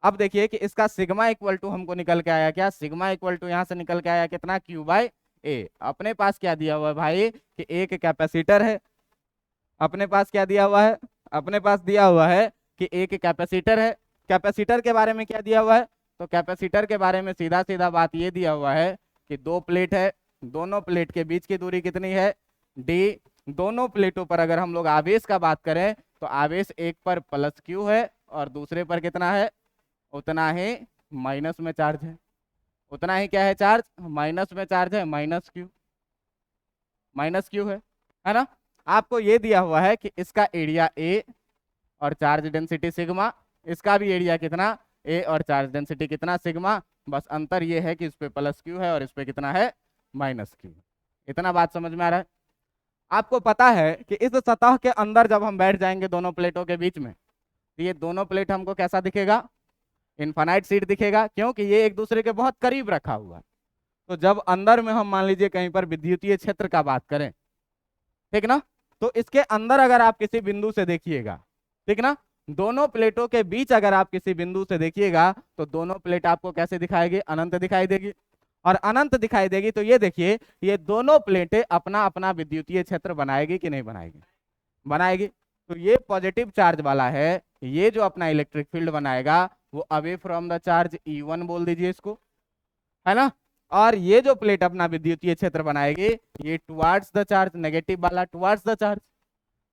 अब देखिए कि इसका सिग्मा इक्वल टू हमको निकल के आया क्या, सिग्मा इक्वल टू यहाँ से निकल के आया कितना, क्यू बाय ए। अपने पास क्या दिया हुआ है भाई कि एक कैपेसिटर है, अपने पास क्या दिया हुआ है, अपने पास दिया हुआ है कि एक कैपेसिटर है। कैपेसिटर के बारे में क्या दिया हुआ है, तो कैपेसिटर के बारे में सीधा सीधा बात ये दिया हुआ है कि दो प्लेट है, दोनों प्लेट के बीच की दूरी कितनी है, डी। दोनों प्लेटों पर अगर हम लोग आवेश का बात करें तो आवेश एक पर प्लस क्यू है और दूसरे पर कितना है, उतना ही माइनस में चार्ज है, उतना ही क्या है चार्ज, माइनस में चार्ज है, माइनस क्यू है ना। आपको ये दिया हुआ है कि इसका एरिया ए और चार्ज डेंसिटी सिग्मा, इसका भी एरिया कितना ए और चार्ज डेंसिटी कितना सिग्मा, बस अंतर ये है कि इस पे प्लस क्यू है और इस पे कितना है माइनस क्यू। इतना बात समझ में आ रहा है? आपको पता है कि इस सतह के अंदर जब हम बैठ जाएंगे दोनों प्लेटों के बीच में, तो ये दोनों प्लेट हमको कैसा दिखेगा? इनफाइनाइट सीट दिखेगा, क्योंकि ये एक दूसरे के बहुत करीब रखा हुआ है। तो जब अंदर में हम मान लीजिए कहीं पर विद्युतीय क्षेत्र का बात करें, ठीक ना, तो इसके अंदर अगर आप किसी बिंदु से देखिएगा, ठीक ना, दोनों प्लेटों के बीच अगर आप किसी बिंदु से देखिएगा तो दोनों प्लेट आपको कैसे दिखाएगी? अनंत दिखाई देगी। और अनंत दिखाई देगी तो ये देखिए, ये दोनों प्लेटें अपना अपना विद्युतीय क्षेत्र बनाएगी कि नहीं बनाएगी? बनाएगी। तो ये पॉजिटिव चार्ज वाला है, ये जो अपना इलेक्ट्रिक फील्ड बनाएगा वो away from the charge E1 बोल दीजिए इसको, है ना। और ये जो प्लेट अपना विद्युतीय क्षेत्र बनाएगी ये टुवर्ड्स द चार्ज, नेगेटिव वाला टुवर्ड्स द चार्ज,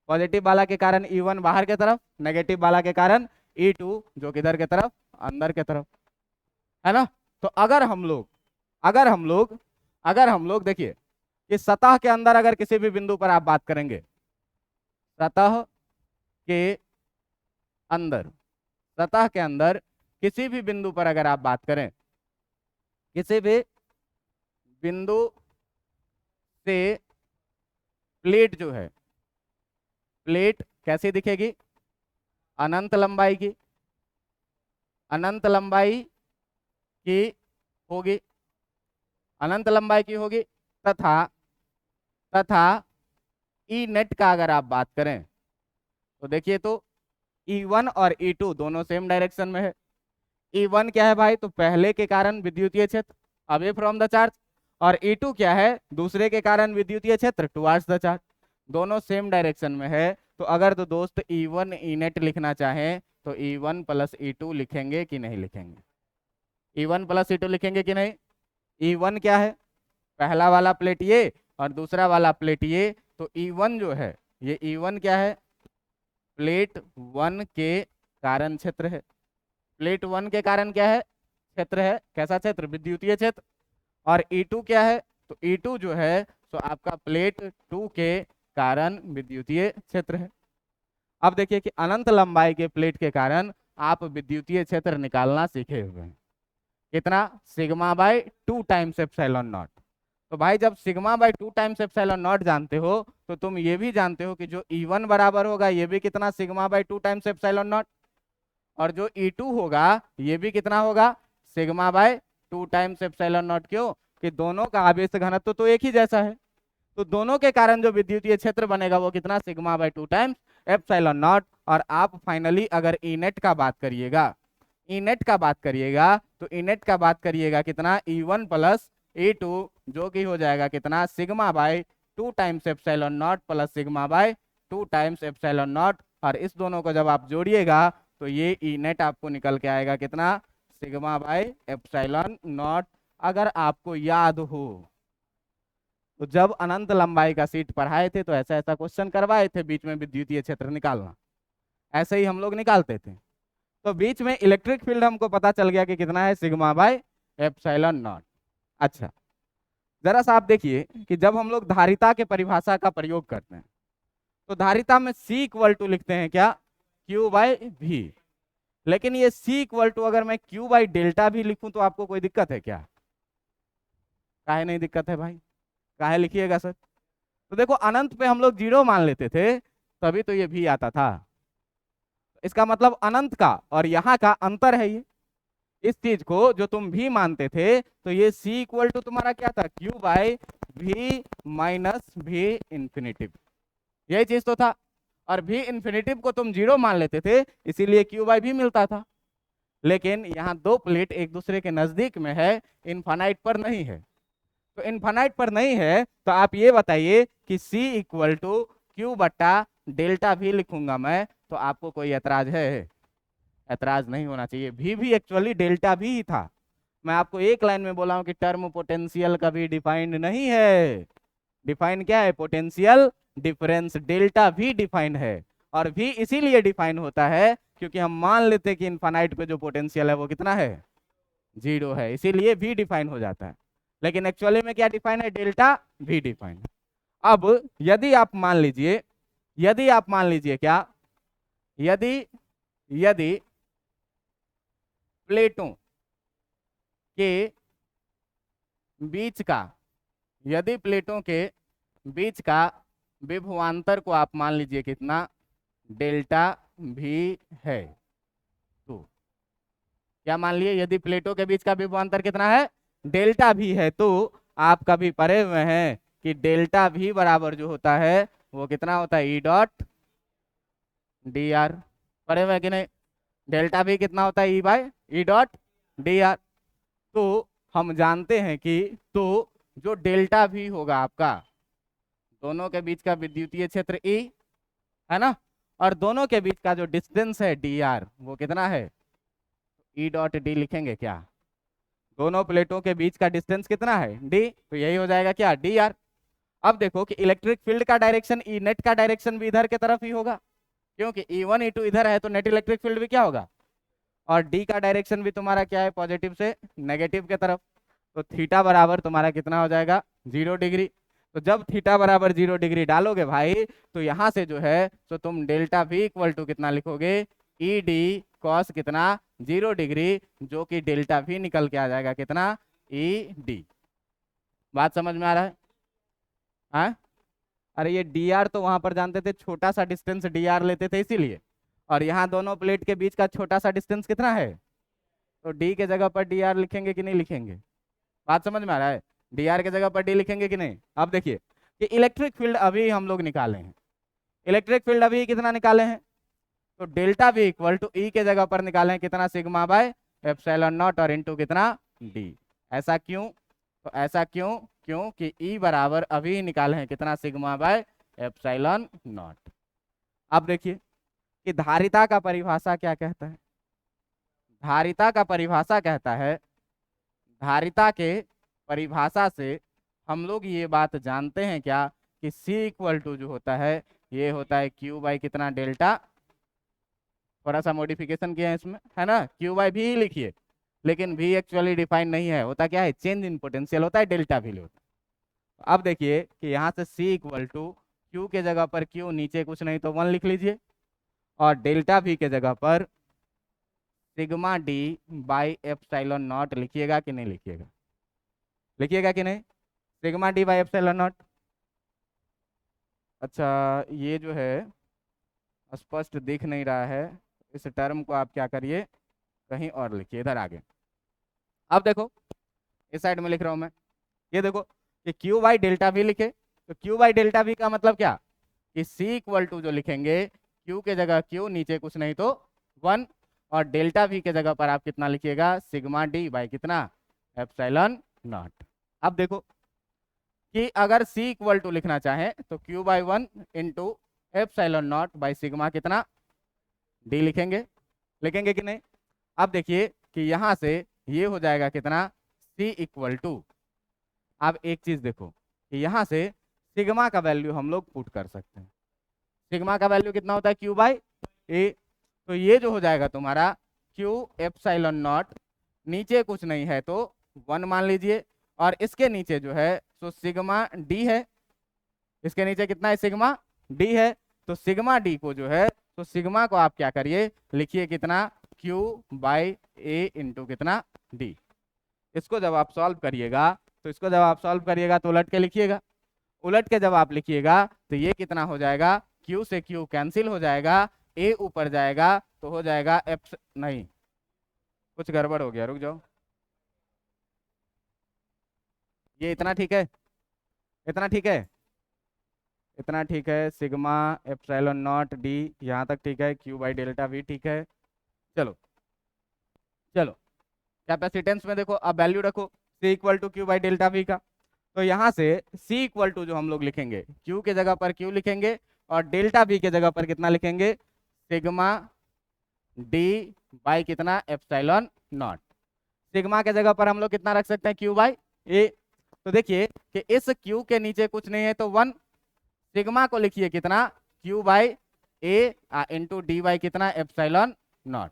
पॉजिटिव वाला के कारण E1 बाहर के तरफ, नेगेटिव वाला के कारण E2 जो किधर के तरफ? अंदर के तरफ, है ना। तो अगर हम लोग देखिए, इस सतह के अंदर अगर किसी भी बिंदु पर आप बात करेंगे, सतह के अंदर किसी भी बिंदु पर अगर आप बात करें, किसी भी बिंदु से प्लेट जो है, प्लेट कैसी दिखेगी? अनंत लंबाई की, अनंत लंबाई की होगी, अनंत लंबाई की होगी। तथा ई नेट का अगर आप बात करें तो देखिए, तो E1 और E2 दोनों सेम डायरेक्शन में है। E1 क्या है भाई? तो पहले के कारण विद्युतीय क्षेत्र अवे फ्रॉम द चार्ज, और E2 क्या है? दूसरे के कारण विद्युतीय क्षेत्र टुवर्ड्स द चार्ज, दोनों सेम डायरेक्शन में है। तो अगर तो दोस्त E1 ई नेट लिखना चाहें तो E1 प्लस E2 लिखेंगे कि नहीं लिखेंगे? E1 प्लस E2 लिखेंगे कि नहीं? E1 क्या है? पहला वाला प्लेट ये और दूसरा वाला प्लेट ये, तो E1 जो है, ये E1 क्या है? प्लेट 1 के कारण क्षेत्र है। प्लेट 1 के कारण क्या है? क्षेत्र है। कैसा क्षेत्र? विद्युतीय क्षेत्र। और E2 क्या है? तो E2 जो है तो आपका प्लेट 2 के कारण विद्युतीय क्षेत्र है। अब देखिए कि अनंत लंबाई के प्लेट के कारण आप विद्युतीय क्षेत्र निकालना सीखे हुए हैं। कितना? Sigma bye 2 times epsilon not. तो भाई जब sigma bye 2 times epsilon not जानते हो तो तुम ये भी जानते हो कि जो E1 बराबर होगा ये भी कितना? Sigma bye 2 times epsilon not. और जो E2 होगा ये भी कितना होगा? Sigma bye 2 times epsilon not. क्यों? कि दोनों का आवेश घनत्व तो एक ही जैसा है, तो दोनों के कारण जो विद्युतीय क्षेत्र बनेगा वो कितना? Sigma bye 2 times epsilon not. और आप फाइनली अगर ई नेट का बात करिएगा, तो ई नेट का बात करिएगा कितना? E1 प्लस E2 जो कि हो जाएगा कितना? Sigma bye 2 times epsilon not plus sigma bye 2 times epsilon not. और इस दोनों को जब आप जोड़िएगा तो ये ई नेट आपको निकल के आएगा कितना? Sigma by epsilon not. अगर आपको याद हो तो जब अनंत लंबाई का सीट पढ़ाए थे तो ऐसा ऐसा क्वेश्चन करवाए थे, बीच में विद्युतीय क्षेत्र निकालना, ऐसे ही हम लोग निकालते थे। तो बीच में इलेक्ट्रिक फील्ड हमको पता चल गया कि कितना है? Sigma by epsilon not. अच्छा, जरा सा आप देखिए कि जब हम लोग धारिता के परिभाषा का प्रयोग करते हैं तो धारिता में C इक्वल टू लिखते हैं क्या? Q by V। लेकिन ये C इक्वल टू अगर मैं Q बाई डेल्टा भी लिखूं तो आपको कोई दिक्कत है क्या? काहे नहीं दिक्कत है भाई? काहे लिखिएगा सर? तो देखो अनंत पे हम लोग 0 मान लेते थे तभी तो ये भी आता था। इसका मतलब अनंत का और यहाँ का अंतर है ये। इस चीज को जो तुम भी मानते थे तो ये C इक्वल टू तुम्हारा क्या था? Q by V minus V infinitive, यही चीज तो था। और V इंफिनिटिव को तुम 0 मान लेते थे इसीलिए Q बाई V मिलता था। लेकिन यहाँ दो प्लेट एक दूसरे के नजदीक में है, इनफाइनाइट पर नहीं है। तो इनफाइनाइट पर नहीं है तो आप ये बताइए कि C इक्वल टू Q बट्टा डेल्टा V लिखूंगा मैं, तो आपको कोई ऐतराज है? ऐतराज नहीं होना चाहिए। भी एक्चुअली डेल्टा भी ही था। मैं आपको एक लाइन में बोला हूं कि टर्म पोटेंशियल कभी डिफाइंड नहीं है। डिफाइन क्या है? Potential difference. डेल्टा भी डिफाइन है, और भी इसीलिए डिफाइन होता है क्योंकि हम मान लेते हैं कि इनफाइनाइट पे जो पोटेंशियल है वो कितना है? 0 है, इसीलिए भी डिफाइन हो जाता है। लेकिन एक्चुअली में क्या डिफाइन है? डेल्टा भी डिफाइन है। अब यदि आप मान लीजिए, क्या, यदि यदि प्लेटों के बीच का, यदि प्लेटों के बीच का विभवांतर को आप मान लीजिए कितना, डेल्टा भी है, तो क्या मान लिए, यदि प्लेटों के बीच का विभवांतर कितना है, डेल्टा भी है, तो आप कभी पढ़े हुए हैं कि डेल्टा भी बराबर जो होता है वो कितना होता है, ई डॉट डी आर। पढ़े हुए हैं कि नहीं, डेल्टा भी कितना होता है, ई bye E dot D R. तो हम जानते हैं कि, तो जो डेल्टा भी होगा आपका, दोनों के बीच का विद्युतीय क्षेत्र ई है ना, और दोनों के बीच का जो डिस्टेंस है डी आर वो कितना है, ई डॉट डी लिखेंगे क्या, दोनों प्लेटों के बीच का डिस्टेंस कितना है, डी, तो यही हो जाएगा क्या, डी आर। अब देखो कि इलेक्ट्रिक फील्ड का डायरेक्शन, ई नेट का डायरेक्शन भी इधर की तरफ ही होगा, क्योंकि E1 E2 इधर है, तो नेट इलेक्ट्रिक फील्ड भी क्या होगा, और डी का डायरेक्शन भी तुम्हारा क्या है, पॉजिटिव से नेगेटिव के तरफ, तो थीटा बराबर तुम्हारा कितना हो जाएगा, 0 डिग्री। तो जब थीटा बराबर 0 डिग्री डालोगे भाई, तो यहाँ से जो है तो तुम डेल्टा भी इक्वल टू कितना लिखोगे, ई डी कॉस कितना, 0 डिग्री, जो कि डेल्टा भी निकल के आ जाएगा कितना, ई डी। बात समझ में आ रहा है? हाँ, अरे ये डी आर तो वहां पर जानते थे, छोटा सा डिस्टेंस डी आर लेते थे इसीलिए, और यहाँ दोनों प्लेट के बीच का छोटा सा डिस्टेंस कितना है, तो डी के जगह पर डी आर लिखेंगे कि नहीं लिखेंगे? बात समझ में आ रहा है? डी आर के जगह पर डी लिखेंगे कि नहीं? अब देखिए कि इलेक्ट्रिक फील्ड अभी हम लोग निकाले हैं, इलेक्ट्रिक फील्ड अभी कितना निकाले हैं, तो डेल्टा भी इक्वल टू ई के जगह पर निकाले हैं कितना, सिग्मा बाय एप्सिलॉन नॉट और इनटू कितना, डी। ऐसा क्यों, तो ऐसा क्यों, क्योंकि ई बराबर अभी निकाले हैं कितना, सिग्मा बाय एप्सिलॉन नॉट। अब देखिए कि धारिता का परिभाषा क्या कहता है, धारिता का परिभाषा कहता है, धारिता के परिभाषा से हम लोग ये बात जानते हैं क्या, कि C इक्वल टू जो होता है ये होता है Q बाई कितना, डेल्टा, थोड़ा सा मॉडिफिकेशन किया है इसमें, है ना, Q बाई भी लिखिए, लेकिन भी एक्चुअली डिफाइन नहीं है, होता क्या है, चेंज इन पोटेंशियल होता है, डेल्टा भी होता है। अब देखिए कि यहाँ से C इक्वल टू Q के जगह पर Q, नीचे कुछ नहीं तो 1 लिख लीजिए, और डेल्टा भी के जगह पर sigma D by epsilon not लिखिएगा कि नहीं लिखिएगा, लिखिएगा कि नहीं, sigma D by epsilon not. अच्छा ये जो है स्पष्ट दिख नहीं रहा है, इस टर्म को आप क्या करिए, कहीं और लिखिए, इधर आगे। अब देखो इस साइड में लिख रहा हूं मैं, ये देखो कि Q बाई डेल्टा भी लिखे, तो Q बाई डेल्टा भी का मतलब क्या, कि C इक्वल टू जो लिखेंगे, Q के जगह Q, नीचे कुछ नहीं तो 1, और डेल्टा भी के जगह पर आप कितना लिखिएगा, सिग्मा डी बाई कितना, एप्सिलॉन नॉट। अब देखो कि अगर C इक्वल टू लिखना चाहें तो Q by 1 into epsilon not by sigma कितना, D लिखेंगे, लिखेंगे कि नहीं? अब देखिए कि यहाँ से ये हो जाएगा कितना, C इक्वल टू, अब एक चीज देखो कि यहाँ से सिग्मा का वैल्यू हम लोग पुट कर सकते हैं, सिग्मा का वैल्यू कितना होता है, Q बाई ए, तो ये जो हो जाएगा तुम्हारा Q एप्सिलॉन नॉट, नीचे कुछ नहीं है तो 1 मान लीजिए, और इसके नीचे जो है तो सिग्मा डी है, इसके नीचे कितना है, सिग्मा डी है, तो सिग्मा डी को जो है तो सिग्मा को आप क्या करिए, लिखिए कितना, Q बाई ए इंटू कितना, डी। इसको जब आप सॉल्व करिएगा, तो इसको जब आप सॉल्व करिएगा तो उलट के लिखिएगा, उलट के जब आप लिखिएगा तो ये कितना हो जाएगा, Q से Q कैंसिल हो जाएगा, A ऊपर जाएगा तो हो जाएगा एप्स, नहीं कुछ गड़बड़ हो गया, रुक जाओ, ये इतना ठीक है, इतना ठीक है, इतना ठीक है, सिग्मा एप्सिलॉन नॉट डी यहाँ तक ठीक है, Q बाई डेल्टा भी ठीक है। चलो चलो कैपेसिटेंस में देखो, अब वैल्यू रखो C equal to Q by delta V का, तो यहाँ से C इक्वल टू जो हम लोग लिखेंगे, Q के जगह पर Q लिखेंगे, और डेल्टा V के जगह पर कितना लिखेंगे, सिग्मा डी बाई कितना, एप्सिलॉन नॉट। सिग्मा के जगह पर हम लोग कितना रख सकते हैं, Q बाई ए, तो देखिए कि इस Q के नीचे कुछ नहीं है तो 1, सिग्मा को लिखिए कितना, Q by A into D by कितना, एप्सिलॉन नॉट।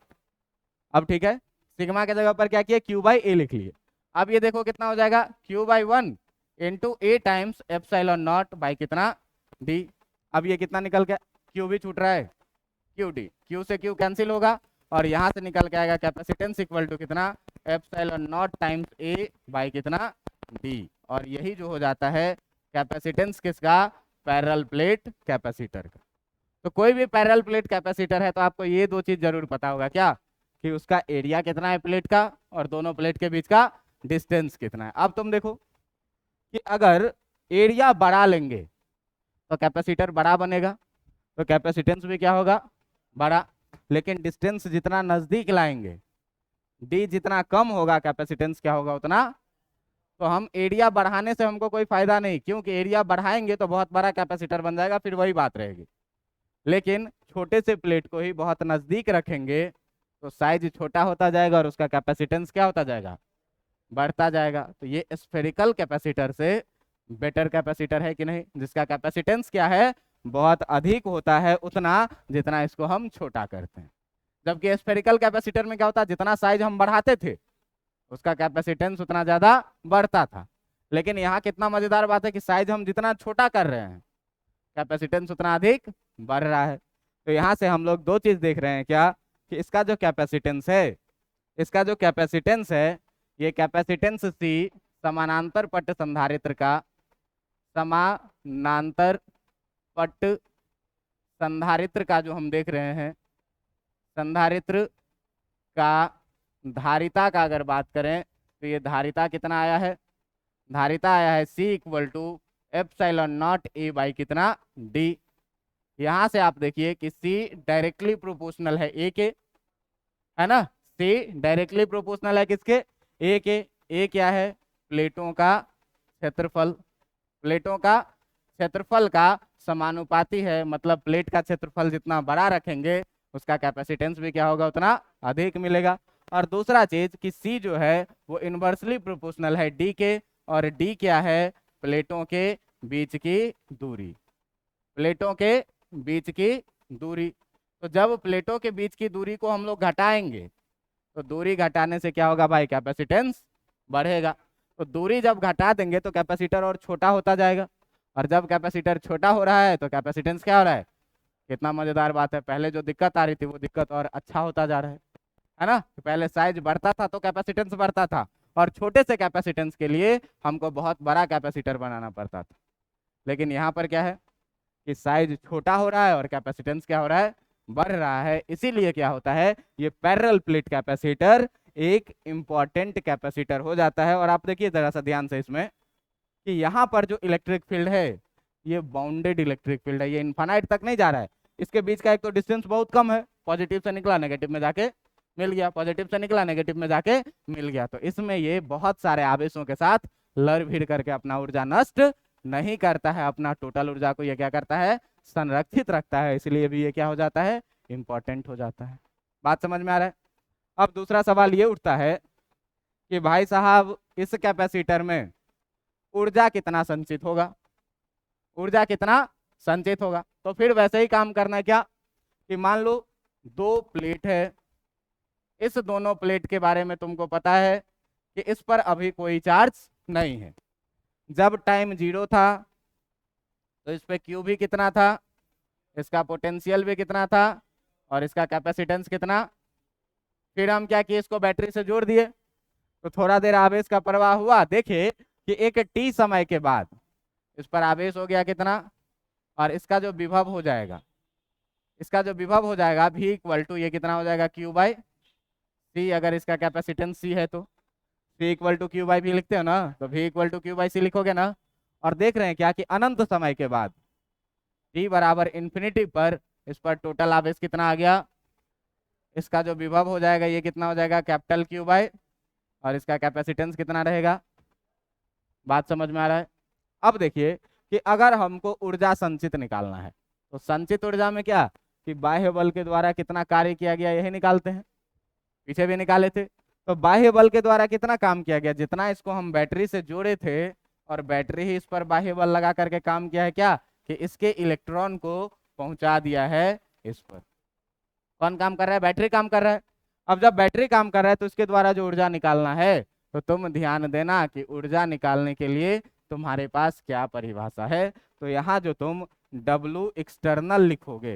अब ठीक है, सिग्मा के जगह पर क्या किया, Q बाई ए लिख लिए। अब ये देखो कितना हो जाएगा, Q by 1 into A times epsilon not by कितना डी। अब ये कितना निकल गया, क्यू भी छूट रहा है, क्यू डी, क्यू से क्यू कैंसिल होगा और यहाँ से निकल के आएगा कैपेसिटेंस इक्वल टू कितना epsilon not times A by कितना डी। और यही जो हो जाता है कैपेसिटेंस किसका, पैरेलल प्लेट कैपेसिटर का। तो कोई भी पैरेलल प्लेट कैपेसिटर है तो आपको ये दो चीज जरूर पता होगा, क्या कि उसका एरिया कितना है प्लेट का और दोनों प्लेट के बीच का डिस्टेंस कितना है। अब तुम देखो कि अगर एरिया बड़ा लेंगे तो कैपेसिटर बड़ा बनेगा, तो कैपेसिटेंस भी क्या होगा, बड़ा। लेकिन डिस्टेंस जितना नजदीक लाएंगे, डी जितना कम होगा, कैपेसिटेंस क्या होगा उतना। तो हम एरिया बढ़ाने से हमको कोई फायदा नहीं, क्योंकि एरिया बढ़ाएंगे तो बहुत बड़ा कैपेसिटर बन जाएगा, फिर वही बात रहेगी। लेकिन छोटे से प्लेट को ही बहुत नजदीक रखेंगे तो साइज छोटा होता जाएगा और उसका कैपेसिटेंस क्या होता जाएगा, बढ़ता जाएगा। तो ये स्फेरिकल कैपेसिटर से बेटर कैपेसिटर है कि नहीं, जिसका कैपेसिटेंस क्या है, बहुत अधिक होता है उतना जितना इसको हम छोटा करते हैं। जबकि स्फेरिकल कैपेसिटर में क्या होता है, जितना साइज हम बढ़ाते थे उसका कैपेसिटेंस उतना ज्यादा बढ़ता था। लेकिन यहाँ कितना मजेदार बात है कि साइज हम जितना छोटा कर रहे हैं कैपेसिटेंस उतना अधिक बढ़ रहा है। तो यहाँ से हम लोग दो चीज देख रहे हैं, क्या कि इसका जो कैपेसिटेंस है, इसका जो कैपेसिटेंस है, ये कैपेसिटेंस सी समानांतर पट्ट संधारित्र का, समानांतर पट्ट संधारित्र का जो हम देख रहे हैं, संधारित्र का धारिता का अगर बात करें तो ये धारिता कितना आया है, धारिता आया है C equal to epsilon naught A by कितना डी। यहां से आप देखिए कि C डायरेक्टली प्रोपोर्शनल है ए के, है ना, C डायरेक्टली प्रोपोर्शनल है किसके, ए के। ए क्या है, प्लेटों का क्षेत्रफल, प्लेटों का क्षेत्रफल का समानुपाती है, मतलब प्लेट का क्षेत्रफल जितना बड़ा रखेंगे उसका कैपेसिटेंस भी क्या होगा, उतना अधिक मिलेगा। और दूसरा चीज कि C जो है वो इनवर्सली प्रोपोर्शनल है D के, और D क्या है, प्लेटों के बीच की दूरी, प्लेटों के बीच की दूरी। तो जब प्लेटों के बीच की दूरी को हम लोग घटाएंगे तो दूरी घटाने से क्या होगा भाई, कैपेसिटेंस बढ़ेगा। तो दूरी जब घटा देंगे तो कैपेसिटर और छोटा होता जाएगा, और जब कैपेसिटर छोटा हो रहा है तो कैपेसिटेंस क्या हो रहा है। कितना मजेदार बात है, पहले जो दिक्कत आ रही थी वो दिक्कत और अच्छा होता जा रहा है ना। तो पहले साइज बढ़ता था तो कैपेसिटेंस बढ़ता था, और छोटे से कैपेसिटेंस के लिए हमको बहुत बड़ा कैपेसिटर बनाना पड़ता था। लेकिन यहाँ पर क्या है कि साइज छोटा हो रहा है और कैपेसिटेंस क्या हो रहा है, बढ़ रहा है। इसीलिए क्या होता है, ये पैरेलल प्लेट कैपेसिटर एक इंपॉर्टेंट कैपेसिटर हो जाता है। और आप देखिए जरा सा ध्यान से इसमें कि यहाँ पर जो इलेक्ट्रिक फील्ड है ये बाउंडेड इलेक्ट्रिक फील्ड है, ये इनफाइनाइट तक नहीं जा रहा है। इसके बीच का एक तो डिस्टेंस बहुत कम है, पॉजिटिव से निकला नेगेटिव में जाके मिल गया, पॉजिटिव से निकला नेगेटिव में जाके मिल गया। तो इसमें ये बहुत सारे आवेशों के साथ लड़ भिड़ करके अपना ऊर्जा नष्ट नहीं करता है, अपना टोटल ऊर्जा को ये क्या करता है, संरक्षित रखता है। इसलिए भी ये क्या हो जाता है, इंपॉर्टेंट हो जाता है। बात समझ में आ रहा है। अब दूसरा सवाल ये उठता है कि भाई साहब इस कैपेसिटर में ऊर्जा कितना संचित होगा, ऊर्जा कितना संचित होगा। तो फिर वैसे ही काम करना है, क्या कि मान लो दो प्लेट है, इस दोनों प्लेट के बारे में तुमको पता है कि इस पर अभी कोई चार्ज नहीं है। जब टाइम 0 था तो इस पे क्यू भी कितना था, इसका पोटेंशियल भी कितना था, और इसका कैपेसिटेंस कितना। फिर हम क्या किए, इसको बैटरी से जोड़ दिए तो थोड़ा देर आवेश का प्रवाह हुआ, देखे कि एक टी समय के बाद इस पर आवेश हो गया कितना, और इसका जो विभव हो जाएगा, इसका जो विभव हो जाएगा V इक्वल टू ये कितना हो जाएगा, Q बाई C। अगर इसका कैपेसिटेंस C है तो V equal to Q by V लिखते हो ना, तो V equal to Q by C लिखोगे ना। और देख रहे हैं क्या कि अनंत समय के बाद t बराबर इन्फिनिटी पर इस पर टोटल आवेश कितना आ गया, इसका जो विभव हो जाएगा ये कितना हो जाएगा, कैपिटल Q बाई, और इसका कैपेसिटेंस कितना रहेगा। बात समझ में आ रहा है। अब देखिए कि अगर हमको ऊर्जा संचित निकालना है तो संचित ऊर्जा में क्या कि बाह्य बल के द्वारा कितना कार्य किया गया यही निकालते हैं, पीछे भी निकाले थे। तो बाह्य बल के द्वारा कितना काम किया गया, जितना इसको हम बैटरी से जोड़े थे और बैटरी ही इस पर बाह्य बल लगा करके काम किया है, क्या कि इसके इलेक्ट्रॉन को पहुंचा दिया है इस पर। कौन काम कर रहा है, बैटरी काम कर रहा है। अब जब बैटरी काम कर रहा है तो इसके द्वारा जो ऊर्जा निकालना है, तो तुम ध्यान देना कि ऊर्जा निकालने के लिए तुम्हारे पास क्या परिभाषा है। तो यहाँ जो तुम W एक्सटर्नल लिखोगे,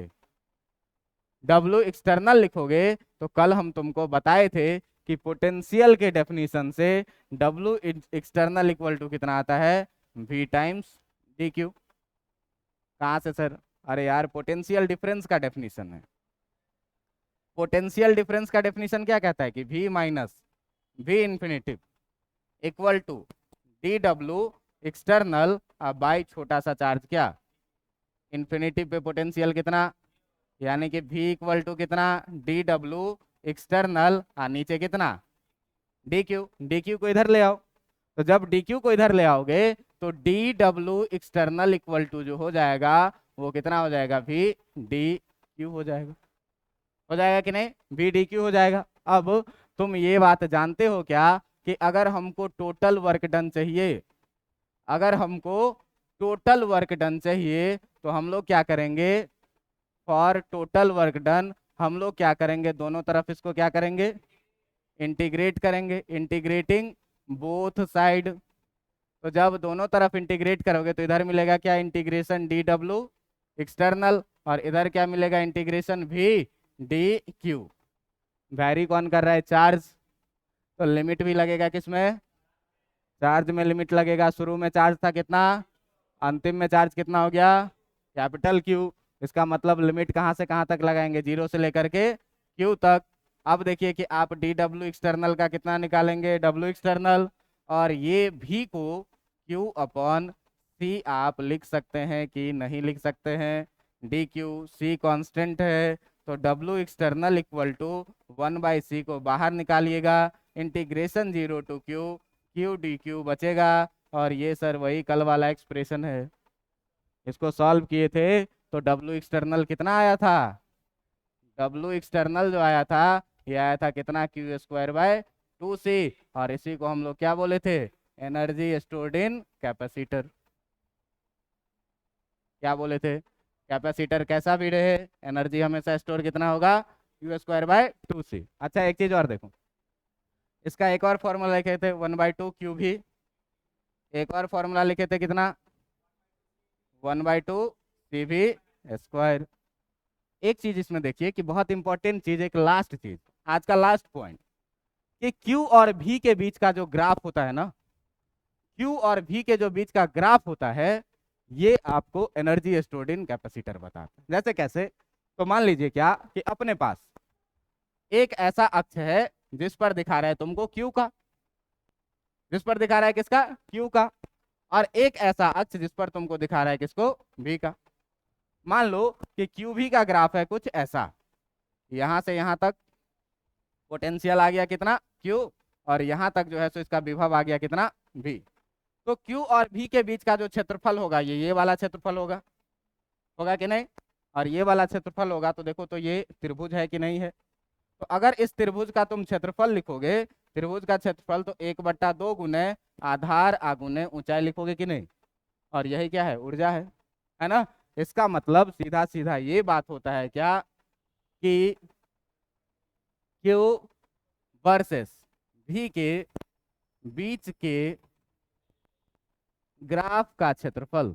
W एक्सटर्नल लिखोगे, तो कल हम तुमको बताए थे कि पोटेंशियल के डेफिनेशन से W एक्सटर्नल इक्वल टू कितना आता है, V टाइम्स डी क्यू। कहाँ से सर? अरे यार पोटेंशियल डिफरेंस का डेफिनेशन है। पोटेंशियल डिफरेंस का डेफिनेशन क्या कहता है कि V minus V infinitive equal to D W external by छोटा सा चार्ज क्या, इन्फिनिटिव पे पोटेंशियल कितना, यानी कि V इक्वल टू कितना, डी डब्ल्यू एक्सटर्नल नीचे कितना, डी क्यू। डी क्यू को इधर ले आओ, तो जब डी क्यू को इधर ले आओगे तो D W external equal to जो हो जाएगा वो कितना हो जाएगा, V डी क्यू हो जाएगा। हो जाएगा कि नहीं, V डी क्यू हो जाएगा। अब तुम ये बात जानते हो क्या कि अगर हमको टोटल वर्क डन चाहिए, अगर हमको टोटल वर्क डन चाहिए तो हम लोग क्या करेंगे, फॉर टोटल वर्क डन हम लोग क्या करेंगे, दोनों तरफ इसको क्या करेंगे, इंटीग्रेट करेंगे, इंटीग्रेटिंग बोथ साइड। तो जब दोनों तरफ इंटीग्रेट करोगे तो इधर मिलेगा क्या, इंटीग्रेशन डी डब्ल्यू एक्सटर्नल, और इधर क्या मिलेगा, integration V D Q. Vary कौन कर रहा है, चार्ज। तो लिमिट भी लगेगा किसमें, चार्ज में लिमिट लगेगा। शुरू में चार्ज था कितना, अंतिम में चार्ज कितना हो गया, कैपिटल Q। इसका मतलब लिमिट कहाँ से कहाँ तक लगाएंगे, 0 से लेकर के Q तक। अब देखिए कि आप डी डब्ल्यू एक्सटर्नल का कितना निकालेंगे, W एक्सटर्नल, और ये V को Q अपॉन C आप लिख सकते हैं कि नहीं लिख सकते हैं, डी क्यू, C कांस्टेंट है, तो W external equal to 1/C को बाहर निकालिएगा, integration 0 to Q D Q बचेगा। और ये सर वही कल वाला एक्सप्रेशन है, इसको सॉल्व किए थे तो W एक्सटर्नल कितना आया था, W एक्सटर्नल जो आया था ये आया था कितना, Q²/2C, और इसी को हम लोग क्या बोले थे, एनर्जी स्टोर्ड इन कैपेसिटर। क्या बोले थे, कैपेसिटर कैसा भी रहे एनर्जी हमेशा स्टोर कितना होगा, Q²/2C। अच्छा एक चीज और देखो, इसका एक और फॉर्मूला लिखे थे 1/2 क्यू भी, एक और फॉर्मूला लिखे थे कितना, 1/2 CV²। एक चीज इसमें देखिए कि बहुत इंपॉर्टेंट चीज, एक लास्ट चीज, आज का लास्ट पॉइंट, कि Q और V के बीच का जो ग्राफ होता है ना, Q और V के जो बीच का ग्राफ होता है ये आपको एनर्जी स्टोर्ड इन कैपेसिटर बताता है। जैसे कैसे, तो मान लीजिए क्या कि अपने पास एक ऐसा अक्ष है जिस पर दिखा रहा है तुमको Q का, जिस पर दिखा रहा है किसका, Q का, और एक ऐसा अक्ष जिस पर तुमको दिखा रहा है किसको, V का। मान लो कि QV का ग्राफ है कुछ ऐसा, यहां से यहां तक पोटेंशियल आ गया कितना, Q, और यहां तक जो है सो इसका विभव आ गया कितना, V। तो Q और V के बीच का जो क्षेत्रफल होगा ये वाला क्षेत्रफल होगा, होगा कि नहीं, और ये वाला क्षेत्रफल होगा। तो देखो तो ये त्रिभुज है कि नहीं है, तो अगर इस त्रिभुज का तुम क्षेत्रफल लिखोगे, त्रिभुज का क्षेत्रफल, तो 1/2 गुने आधार आगुने ऊंचाई लिखोगे कि नहीं, और यही क्या है, ऊर्जा है ना। इसका मतलब सीधा सीधा ये बात होता है क्या कि Q वर्सेस V के बीच के ग्राफ का क्षेत्रफल,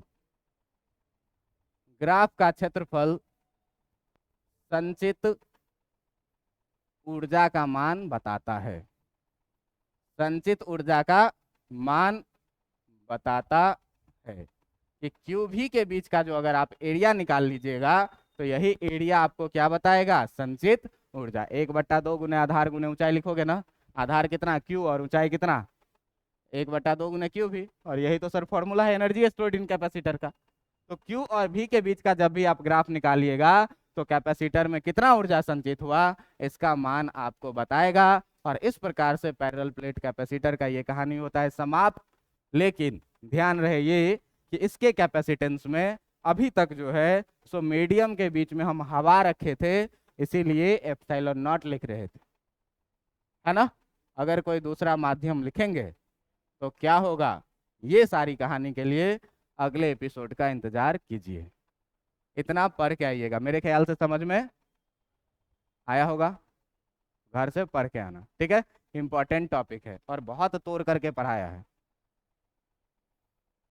ग्राफ का क्षेत्रफल संचित ऊर्जा का मान बताता है, संचित ऊर्जा का मान बताता है कि QV के बीच का जो अगर आप एरिया निकाल लीजिएगा तो यही एरिया आपको क्या बताएगा, संचित ऊर्जा। 1/2 गुने आधार गुने ऊंचाई लिखोगे ना, आधार कितना Q और ऊंचाई कितना, 1/2 गुने QV, और यही तो सर फॉर्मूला है एनर्जी स्टोर्ड इन कैपेसिटर का। तो Q और V के बीच का जब भी आप ग्राफ निकालिएगा तो कैपेसिटर में कितना ऊर्जा संचित हुआ इसका मान आपको बताएगा। और इस प्रकार से पैरेलल प्लेट कैपेसिटर का ये कहानी होता है समाप्त। लेकिन ध्यान रहे ये कि इसके कैपेसिटेंस में अभी तक जो है सो मीडियम के बीच में हम हवा रखे थे, इसीलिए एप्सिलॉन नॉट लिख रहे थे, है ना। अगर कोई दूसरा माध्यम लिखेंगे तो क्या होगा, ये सारी कहानी के लिए अगले एपिसोड का इंतजार कीजिए। इतना पढ़ के आइएगा, मेरे ख्याल से समझ में आया होगा, घर से पढ़ के आना, ठीक है। इंपॉर्टेंट टॉपिक है और बहुत तोड़ करके पढ़ाया है।